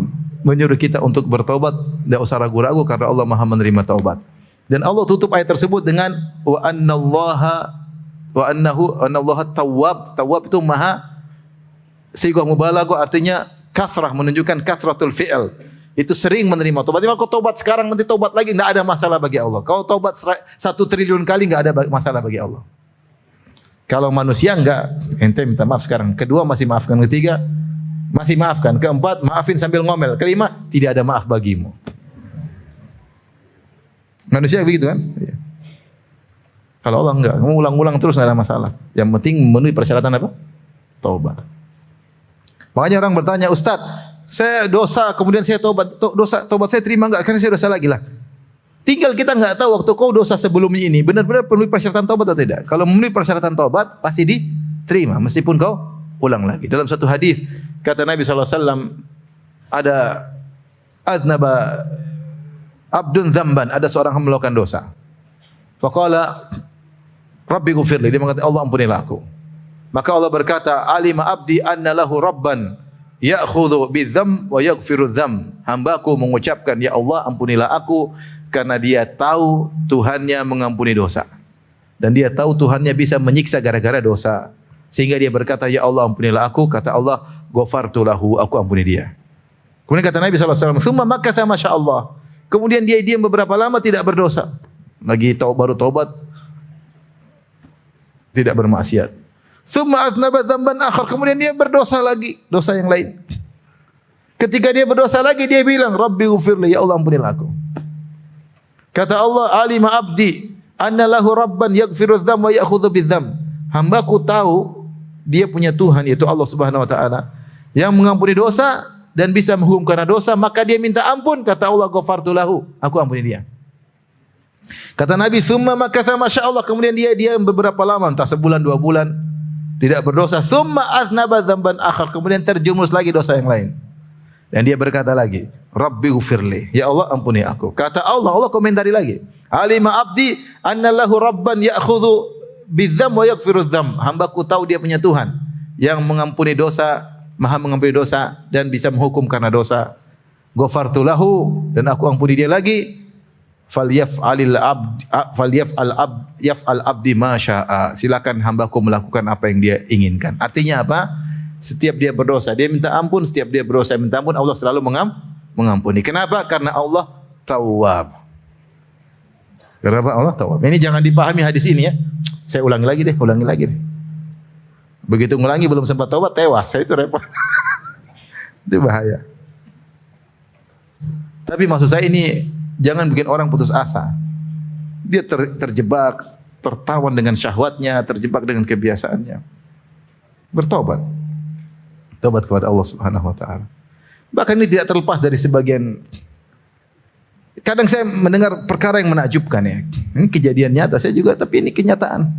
A: menyuruh kita untuk bertobat, tidak usah ragu-ragu karena Allah Maha menerima taubat. Dan Allah tutup ayat tersebut dengan wa annallaha tawwab. Tawwab itu maha, sigah mubalaghah, artinya kathrah, menunjukkan kathratul fi'l. Itu sering menerima taubat. Kalau kau taubat sekarang nanti taubat lagi, tidak ada masalah bagi Allah. Kau taubat 1 triliun kali, tidak ada masalah bagi Allah. Kalau manusia enggak, ente minta maaf sekarang. Kedua masih maafkan. Ketiga masih maafkan. Keempat maafin sambil ngomel. Kelima tidak ada maaf bagimu. Manusia begitu kan? Ya. Kalau Allah enggak, kamu ulang-ulang terus tidak ada masalah. Yang penting memenuhi persyaratan apa? Taubat. Makanya orang bertanya, Ustaz, saya dosa kemudian saya taubat. Taubat saya terima enggak? Karena saya dosa lagi lah. Tinggal kita enggak tahu waktu kau dosa sebelumnya ini benar-benar penuhi persyaratan taubat atau tidak. Kalau memenuhi persyaratan taubat pasti diterima meskipun kau ulang lagi. Dalam satu hadis kata Nabi SAW, ada adnaba abdun dzamban, ada seorang yang melakukan dosa. Faqala Rabbi ghfirli, dia mengatakan Allah ampunilah aku. Maka Allah berkata, alima abdi anna lahu rabban ya'khudhu bidzam wa yaghfiru dzam. Hambaku mengucapkan, ya Allah ampunilah aku, karena dia tahu Tuhannya mengampuni dosa. Dan dia tahu Tuhannya bisa menyiksa gara-gara dosa. Sehingga dia berkata, ya Allah ampunilah aku. Kata Allah, ghafartu lahu, aku ampuni dia. Kemudian kata Nabi SAW, thumma makatha masyaallah. Kemudian dia diam beberapa lama tidak berdosa. Lagi baru taubat, tidak bermaksiat. Thumma atnaba dzamban akhar. Kemudian dia berdosa lagi, dosa yang lain. Ketika dia berdosa lagi, dia bilang, Rabbi ghfirli, ya Allah ampunilah aku. Kata Allah, alima abdi anna lahu rabban yaghfiru dzam wa ya'khudhu bidzam. Hambaku tahu dia punya Tuhan, yaitu Allah Subhanahu wa taala, yang mengampuni dosa dan bisa menghukum karena dosa, maka dia minta ampun. Kata Allah, ghafartu lahu, aku ampuni dia. Kata Nabi, tsumma makatha masyaallah. Kemudian dia beberapa lama, entah sebulan 2 bulan tidak berdosa. Tsumma aznaba dzamban akhar. Kemudian terjumus lagi dosa yang lain. Dan dia berkata lagi, Rabbi ghfirli, ya Allah ampuni aku. Kata Allah komentari lagi, alima abdi anna lahu rabban ya'khudhu bidzam wa yaghfiru dzam. Hambaku tahu dia punya Tuhan yang mengampuni dosa, maha mengampuni dosa dan bisa menghukum karena dosa. Ghafartu lahu, dan aku ampuni dia lagi. Falyaf'al abdi ma syaa. Silakan hambaku melakukan apa yang dia inginkan. Artinya apa? Setiap dia berdosa, dia minta ampun. Setiap dia berdosa, minta ampun. Allah selalu mengampuni. Kenapa? Karena Allah Tawwab. Kenapa Allah Tawwab? Ini jangan dipahami hadis ini ya. Saya ulangi lagi deh. Begitu ngulangi belum sempat taubat, tewas. Itu repot. Itu bahaya. Tapi maksud saya ini, jangan bikin orang putus asa. Dia terjebak, tertawan dengan syahwatnya, terjebak dengan kebiasaannya. Bertobat. Tobat kepada Allah Subhanahu wa taala. Bahkan ini tidak terlepas dari sebagian. Kadang saya mendengar perkara yang menakjubkan ya. Ini kejadian nyata saya juga, tapi ini kenyataan.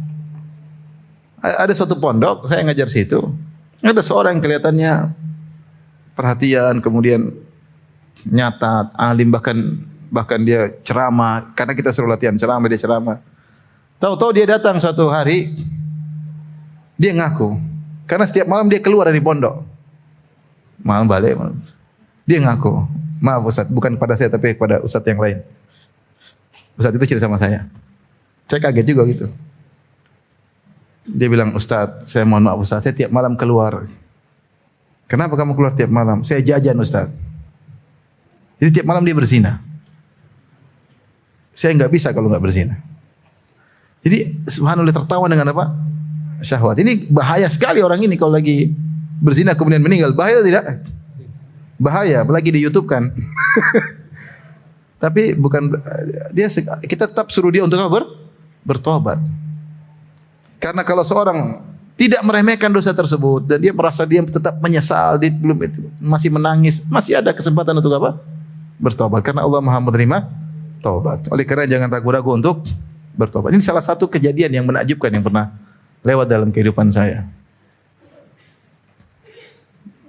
A: Ada suatu pondok, saya ngajar situ. Ada seorang yang kelihatannya perhatian, kemudian nyata, alim, bahkan dia ceramah. Karena kita suruh latihan ceramah, dia ceramah. Tahu-tahu dia datang suatu hari, dia ngaku. Karena setiap malam dia keluar dari pondok. Malam balik. Dia ngaku, maaf Ustaz, bukan kepada saya tapi kepada Ustaz yang lain. Ustaz itu cerita sama saya. Saya kaget juga gitu. Dia bilang, Ustaz, saya mohon maaf Ustaz, saya tiap malam keluar. Kenapa kamu keluar tiap malam? Saya jajan Ustaz. Jadi tiap malam dia berzina. Saya enggak bisa kalau enggak berzina. Jadi subhanallah, tertawa dengan apa? Syahwat. Ini bahaya sekali orang ini kalau lagi berzina kemudian meninggal. Bahaya tidak? Bahaya, apalagi di YouTube kan. Tapi bukan dia, kita tetap suruh dia untuk apa? Bertobat. Karena kalau seorang tidak meremehkan dosa tersebut dan dia merasa dia tetap menyesal, dia belum itu masih menangis, masih ada kesempatan untuk apa? Bertobat. Karena Allah Maha menerima taubat. Oleh karena jangan ragu-ragu untuk bertobat. Ini salah satu kejadian yang menakjubkan yang pernah lewat dalam kehidupan saya.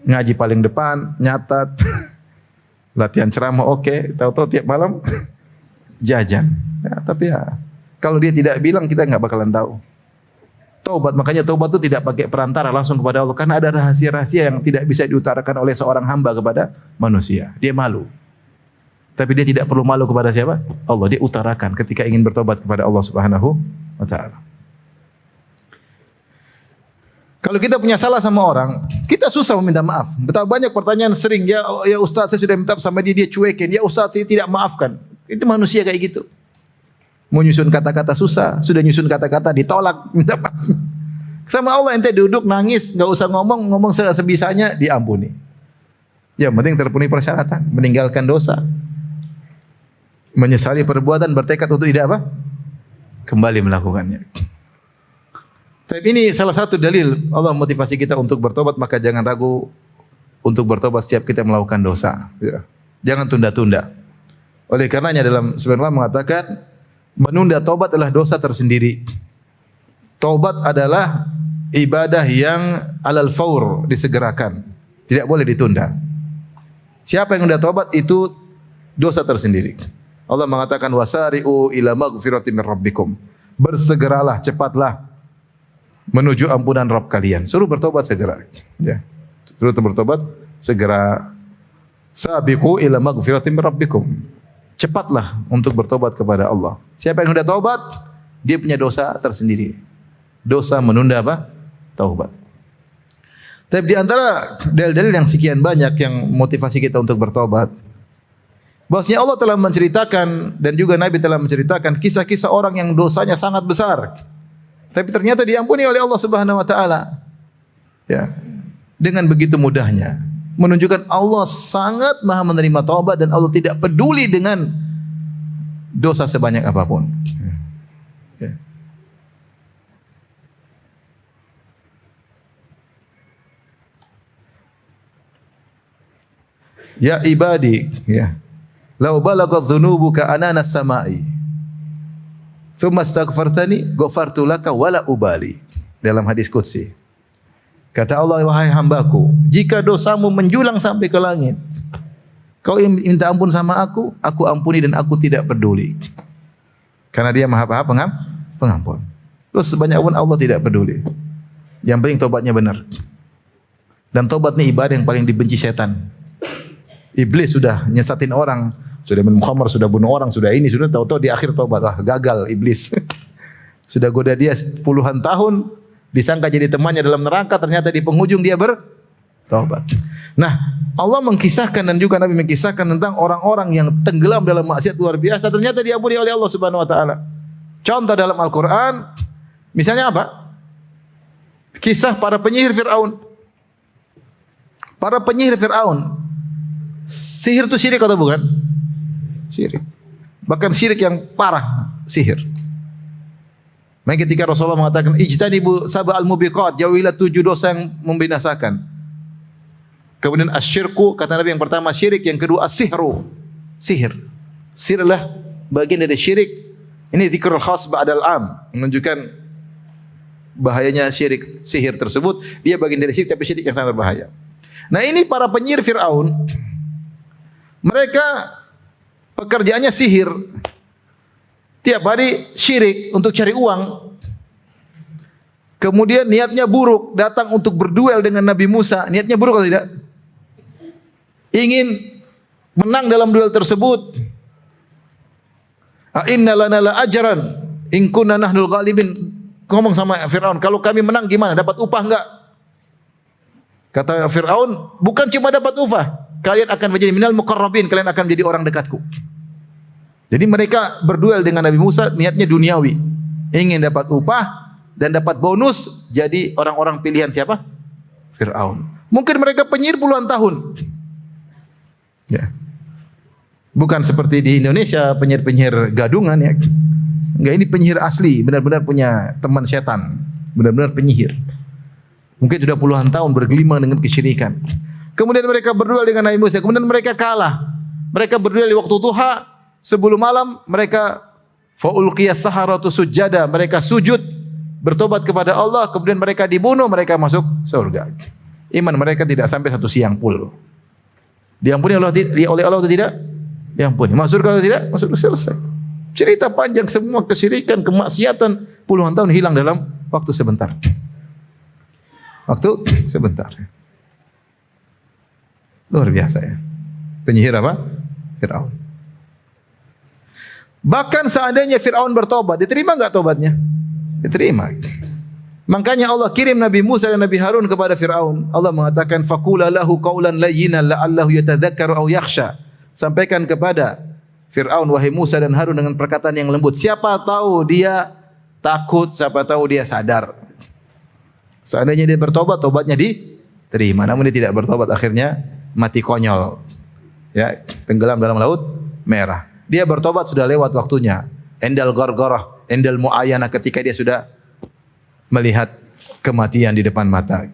A: Ngaji paling depan, nyatat, latihan ceramah oke, tahu-tahu tiap malam jajan. Ya, tapi ya kalau dia tidak bilang kita nggak bakalan tahu. Taubat, makanya taubat itu tidak pakai perantara, langsung kepada Allah, karena ada rahasia-rahasia yang tidak bisa diutarakan oleh seorang hamba kepada manusia. Dia malu. Tapi dia tidak perlu malu kepada siapa? Allah. Dia utarakan ketika ingin bertobat kepada Allah Subhanahu wa taala. Kalau kita punya salah sama orang, kita susah meminta maaf. Betapa banyak pertanyaan sering, ya Ustaz, saya sudah minta sama dia, dia cuekin. Ya Ustaz, saya tidak maafkan. Itu manusia kayak gitu. Mau nyusun kata-kata susah, sudah nyusun kata-kata ditolak, minta maaf. Sama Allah ente duduk nangis, enggak usah ngomong sebisanya, diampuni. Ya, penting terpenuhi persyaratan, meninggalkan dosa. Menyesali perbuatan, bertekad untuk tidak apa? Kembali melakukannya. Tapi ini salah satu dalil Allah motivasi kita untuk bertobat, maka jangan ragu untuk bertobat setiap kita melakukan dosa. Ya. Jangan tunda-tunda. Oleh karenanya dalam sebenarnya mengatakan menunda taubat adalah dosa tersendiri. Taubat adalah ibadah yang alal faur, disegerakan. Tidak boleh ditunda. Siapa yang menunda taubat itu dosa tersendiri. Allah mengatakan wasari'u ila maghfiratin min rabbikum. Bersegeralah, cepatlah menuju ampunan Rabb kalian. Suruh bertobat segera. Ya. Suruh bertobat segera. Sabiqu ila maghfiratin min rabbikum. Cepatlah untuk bertobat kepada Allah. Siapa yang sudah taubat, dia punya dosa tersendiri. Dosa menunda apa? Taubat. Tapi di antara dalil-dalil yang sekian banyak yang motivasi kita untuk bertobat, bahwasanya Allah telah menceritakan dan juga Nabi telah menceritakan kisah-kisah orang yang dosanya sangat besar, tapi ternyata diampuni oleh Allah Subhanahu wa taala. Ya. Dengan begitu mudahnya. Menunjukkan Allah sangat maha menerima taubat dan Allah tidak peduli dengan dosa sebanyak apapun. Ya ibadi, ya. Lau balagat dhunubuka ananas samai. Thumma astaghfartani, ghafartu laka wala ubali. Dalam hadis qudsi. Kata Allah, wahai hambaku, jika dosamu menjulang sampai ke langit, kau minta ampun sama aku ampuni dan aku tidak peduli. Karena dia maha pengampun. Terus sebanyak pun Allah tidak peduli. Yang penting tobatnya benar. Dan tobat ini ibadah yang paling dibenci setan. Iblis sudah nyesatin orang, sudah minum khamar, sudah bunuh orang, sudah ini, sudah tahu-tahu di akhir tobat, gagal iblis. Sudah goda dia puluhan tahun, disangka jadi temannya dalam neraka, ternyata di penghujung dia bertobat. Nah, Allah mengkisahkan dan juga Nabi mengkisahkan tentang orang-orang yang tenggelam dalam maksiat luar biasa, ternyata diampuni oleh Allah Subhanahu wa taala. Contoh dalam Al-Qur'an, misalnya apa? Kisah para penyihir Firaun. Para penyihir Firaun. Sihir itu syirik atau bukan? Syirik. Bahkan syirik yang parah, sihir. Maka ketika Rasulullah mengatakan ijtanibu sab'al mubiqat, jauhilah 7 dosa yang membinasakan. Kemudian asyirku, kata Nabi, yang pertama syirik, yang kedua as-sihru, sihir. Sihir adalah bagian dari syirik. Ini dzikrul khas ba'dal am, menunjukkan bahayanya syirik, sihir tersebut. Dia bagian dari syirik, tapi syirik yang sangat berbahaya. Nah, ini para penyihir Firaun, mereka pekerjaannya sihir. Tiap hari syirik untuk cari uang. Kemudian niatnya buruk, datang untuk berduel dengan Nabi Musa. Niatnya buruk atau tidak? Ingin menang dalam duel tersebut. Inna lana la ajran in kunna nahnul ghalibin. Ngomong sama Firaun, kalau kami menang gimana? Dapat upah enggak? Kata Firaun, bukan cuma dapat upah, kalian akan menjadi minal muqarrabin, kalian akan menjadi orang dekatku. Jadi mereka berduel dengan Nabi Musa, niatnya duniawi, ingin dapat upah dan dapat bonus jadi orang-orang pilihan siapa? Firaun. Mungkin mereka penyihir puluhan tahun. Ya. Bukan seperti di Indonesia penyihir-penyihir gadungan ya. Enggak, ini penyihir asli, benar-benar punya teman setan, benar-benar penyihir. Mungkin sudah puluhan tahun bergelimang dengan kesyirikan. Kemudian mereka berduel dengan Nabi Musa, kemudian mereka kalah. Mereka berduel di waktu duha, sebelum malam mereka faulqiyas saharatu sujada, mereka sujud bertobat kepada Allah, kemudian mereka dibunuh, mereka masuk surga. Iman mereka tidak sampai 1 siang full. Diampuni oleh Allah atau tidak? Diampuni. Masuk surga atau tidak? Masuk, selesai. Cerita panjang, semua kesyirikan, kemaksiatan puluhan tahun hilang dalam Waktu sebentar. Waktu sebentar. Luar biasa ya. Penyihir apa? Fir'aun. Bahkan seandainya Fir'aun bertobat, diterima enggak tobatnya? Diterima. Makanya Allah kirim Nabi Musa dan Nabi Harun kepada Fir'aun. Allah mengatakan faqula lahu qawlan layyinan la'allahu yatadzakkaru aw yakhsha. Sampaikan kepada Fir'aun, wahai Musa dan Harun, dengan perkataan yang lembut. Siapa tahu dia takut, siapa tahu dia sadar. Seandainya dia bertobat, tobatnya diterima. Namun dia tidak bertobat, akhirnya mati konyol. Ya, tenggelam dalam laut merah. Dia bertobat sudah lewat waktunya. Endal gorgorah, endal muayana, ketika dia sudah melihat kematian di depan mata.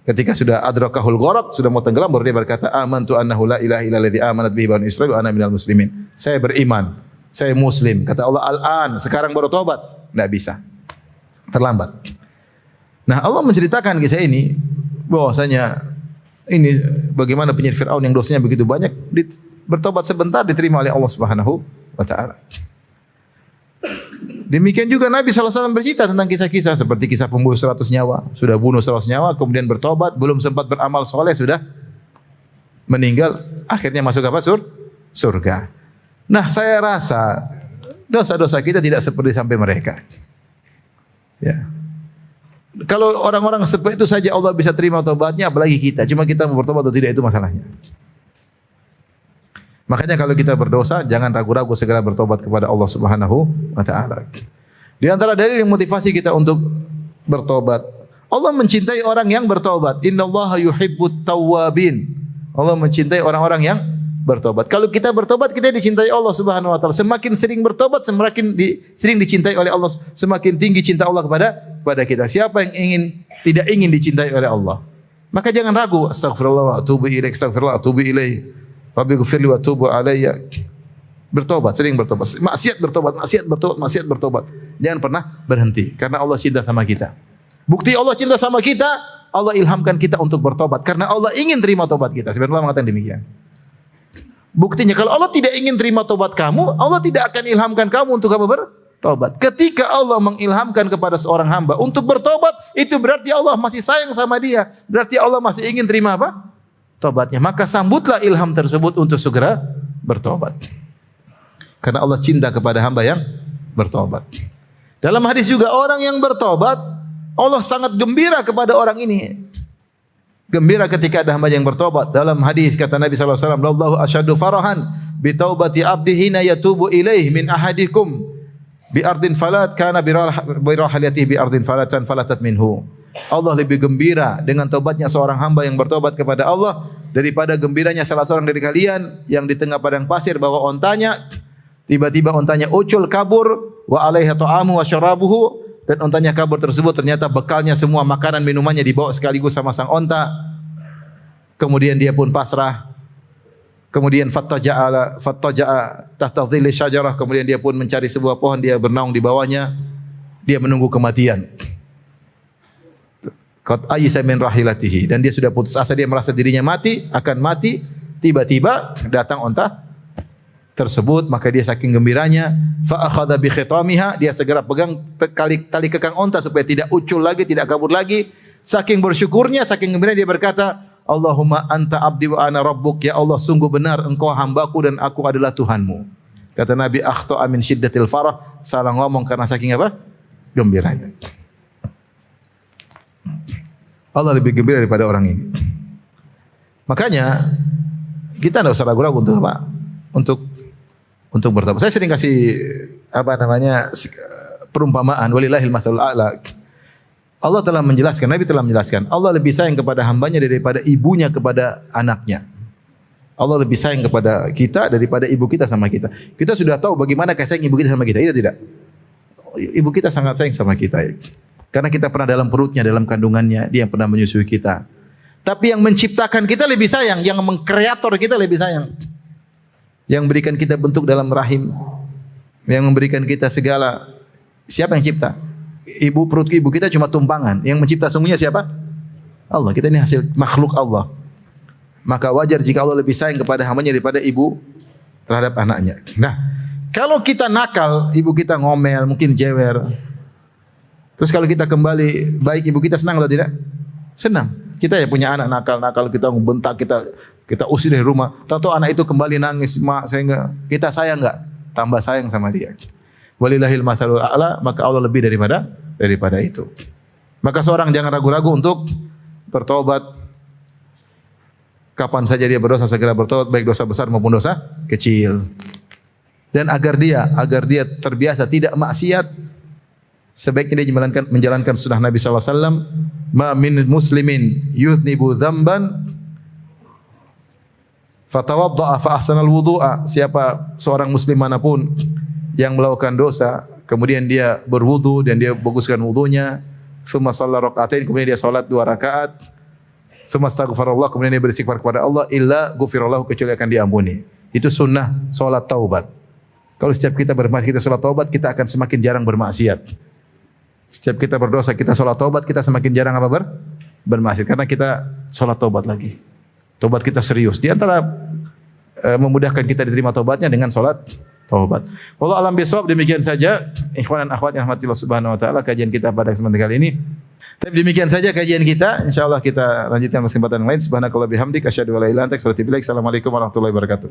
A: Ketika sudah adrakahul gharq, sudah mau tenggelam, baru dia berkata, amantu annahu la ilaha illa alladzi amanat bihi banu Israil wa ana minal muslimin. Saya beriman, saya muslim. Kata Allah, al-an, sekarang baru tobat. Tidak bisa. Terlambat. Nah, Allah menceritakan kisah ini bahwasanya ini bagaimana penyihir Fir'aun yang dosanya begitu banyak, bertobat sebentar diterima oleh Allah Subhanahu wa taala. Demikian juga Nabi SAW bercerita tentang kisah-kisah seperti kisah pembunuh 100 nyawa. Sudah bunuh 100 nyawa, kemudian bertobat, belum sempat beramal soleh, sudah meninggal, akhirnya masuk apa? Surga. Nah, saya rasa dosa-dosa kita tidak seperti sampai mereka. Ya. Kalau orang-orang seperti itu saja Allah bisa terima taubatnya, apalagi kita. Cuma kita mau bertobat atau tidak, itu masalahnya. Makanya kalau kita berdosa, jangan ragu-ragu, segera bertobat kepada Allah Subhanahu wa taala. Di antara dalil yang motivasi kita untuk bertobat, Allah mencintai orang yang bertobat. Innallaha yuhibbut tawwabin. Allah mencintai orang-orang yang bertobat. Kalau kita bertobat, kita dicintai Allah Subhanahu wa taala. Semakin sering bertobat, semakin sering dicintai oleh Allah. Semakin tinggi cinta Allah kepada kita. Siapa yang tidak ingin dicintai oleh Allah? Maka jangan ragu. Astaghfirullah wa atubu ilaih. Astaghfirullah wa atubu ilaih. Rabbi ghfirli wa tubu alayya. Bertobat, sering bertobat. Maksiat bertobat. Jangan pernah berhenti karena Allah cinta sama kita. Bukti Allah cinta sama kita, Allah ilhamkan kita untuk bertobat karena Allah ingin terima tobat kita. Sebenarnya Allah mengatakan demikian. Buktinya kalau Allah tidak ingin terima tobat kamu, Allah tidak akan ilhamkan kamu untuk kamu bertobat. Ketika Allah mengilhamkan kepada seorang hamba untuk bertobat, itu berarti Allah masih sayang sama dia. Berarti Allah masih ingin terima apa? Tobatnya. Maka sambutlah ilham tersebut untuk segera bertobat. Karena Allah cinta kepada hamba yang bertobat. Dalam hadis juga orang yang bertobat, Allah sangat gembira kepada orang ini. Gembira ketika ada hamba yang bertobat. Dalam hadis kata Nabi sallallahu alaihi wasallam, "Allahu asyaddu farahan bi taubati 'abdihi hina yatubu ilaih min ahadikum bi ardin falat kana bi rahalatihi bi ardin falatan falatat minhu." Allah lebih gembira dengan tobatnya seorang hamba yang bertobat kepada Allah daripada gembiranya salah seorang dari kalian yang di tengah padang pasir bawa ontanya, tiba-tiba ontanya ucul kabur, wa alaiha ta'amu wa syarabuhu, dan ontanya kabur tersebut ternyata bekalnya semua makanan minumannya dibawa sekaligus sama sang onta. Kemudian dia pun pasrah. Kemudian fattaja'a tahta dhilli syajarah, kemudian dia pun mencari sebuah pohon, dia bernaung di bawahnya. Dia menunggu kematian. Qad ayisa min rahilatihi, dan dia sudah putus asa, dia merasa dirinya akan mati. Tiba-tiba datang onta tersebut, maka dia saking gembiranya, fa akhadha bi khitamiha, dia segera pegang tali kekang onta supaya tidak ucul lagi, tidak kabur lagi. Saking bersyukurnya, saking gembira dia berkata, Allahumma anta abdi wa ana rabbuk, ya Allah sungguh benar engkau hambaku dan aku adalah Tuhanmu. Kata Nabi, akhta'a min syiddatil farah, salah ngomong karena saking apa? Gembiranya. Allah lebih gembira daripada orang ini. Makanya kita tidak usah ragu-ragu untuk apa? Untuk bertobat. Saya sering kasih perumpamaan, walillahil matsalul a'la. Allah telah menjelaskan, Nabi telah menjelaskan, Allah lebih sayang kepada hambanya daripada ibunya kepada anaknya. Allah lebih sayang kepada kita daripada ibu kita sama kita. Kita sudah tahu bagaimana kasih sayang ibu kita sama kita, iya tidak? Ibu kita sangat sayang sama kita. Karena kita pernah dalam perutnya, dalam kandungannya, dia yang pernah menyusui kita. Tapi yang menciptakan kita lebih sayang, yang mengkreator kita lebih sayang. Yang memberikan kita bentuk dalam rahim, yang memberikan kita segala. Siapa yang cipta? Perut ibu kita cuma tumpangan. Yang mencipta sungguhnya siapa? Allah. Kita ini hasil makhluk Allah. Maka wajar jika Allah lebih sayang kepada hambanya daripada ibu terhadap anaknya. Nah, kalau kita nakal, ibu kita ngomel, mungkin jewer, Terus kalau kita kembali baik, ibu kita senang atau tidak? Senang. Kita ya punya anak nakal, kita membentak, kita usir dari rumah. Tahu anak itu kembali nangis, mak saya enggak. Kita sayang enggak? Tambah sayang sama dia. Walillahil matsalul a'la, maka Allah lebih daripada itu. Maka seorang jangan ragu-ragu untuk bertobat. Kapan saja dia berdosa segera bertobat, baik dosa besar maupun dosa kecil. Dan agar dia terbiasa tidak maksiat, sebaiknya dia menjalankan sunnah Nabi sallallahu alaihi wasallam, ma min muslimin yudhnibu dzamban fatawaddaa fa ahsanal wudu'a. Siapa seorang muslim manapun yang melakukan dosa, kemudian dia berwudu dan dia baguskan wudunya, tsumma shalla rakaatain, kemudian dia salat 2 rakaat, tsumma astaghfirullah, kemudian dia beristighfar kepada Allah, illa ghufirallahu, kecuali akan diampuni. Itu sunnah salat taubat. Kalau setiap kita bermaksiat, kita salat taubat, kita akan semakin jarang bermaksiat. Setiap kita berdosa, kita salat taubat, kita semakin jarang bermaksiat, karena kita salat taubat lagi. Taubat kita serius. Di antara memudahkan kita diterima taubatnya dengan salat taubat. Wallahu a'lam bishawab. Demikian saja ikhwan dan akhwat yang rahmatillah subhanahu wa taala, kajian kita pada kesempatan kali ini. Tapi demikian saja kajian kita. Insyaallah kita lanjutkan kesempatan yang lain. Subhanakallah bihamdik asyhadu an la ilaha illa anta astaghfiruka wa atubu ilaik. Assalamualaikum warahmatullahi wabarakatuh.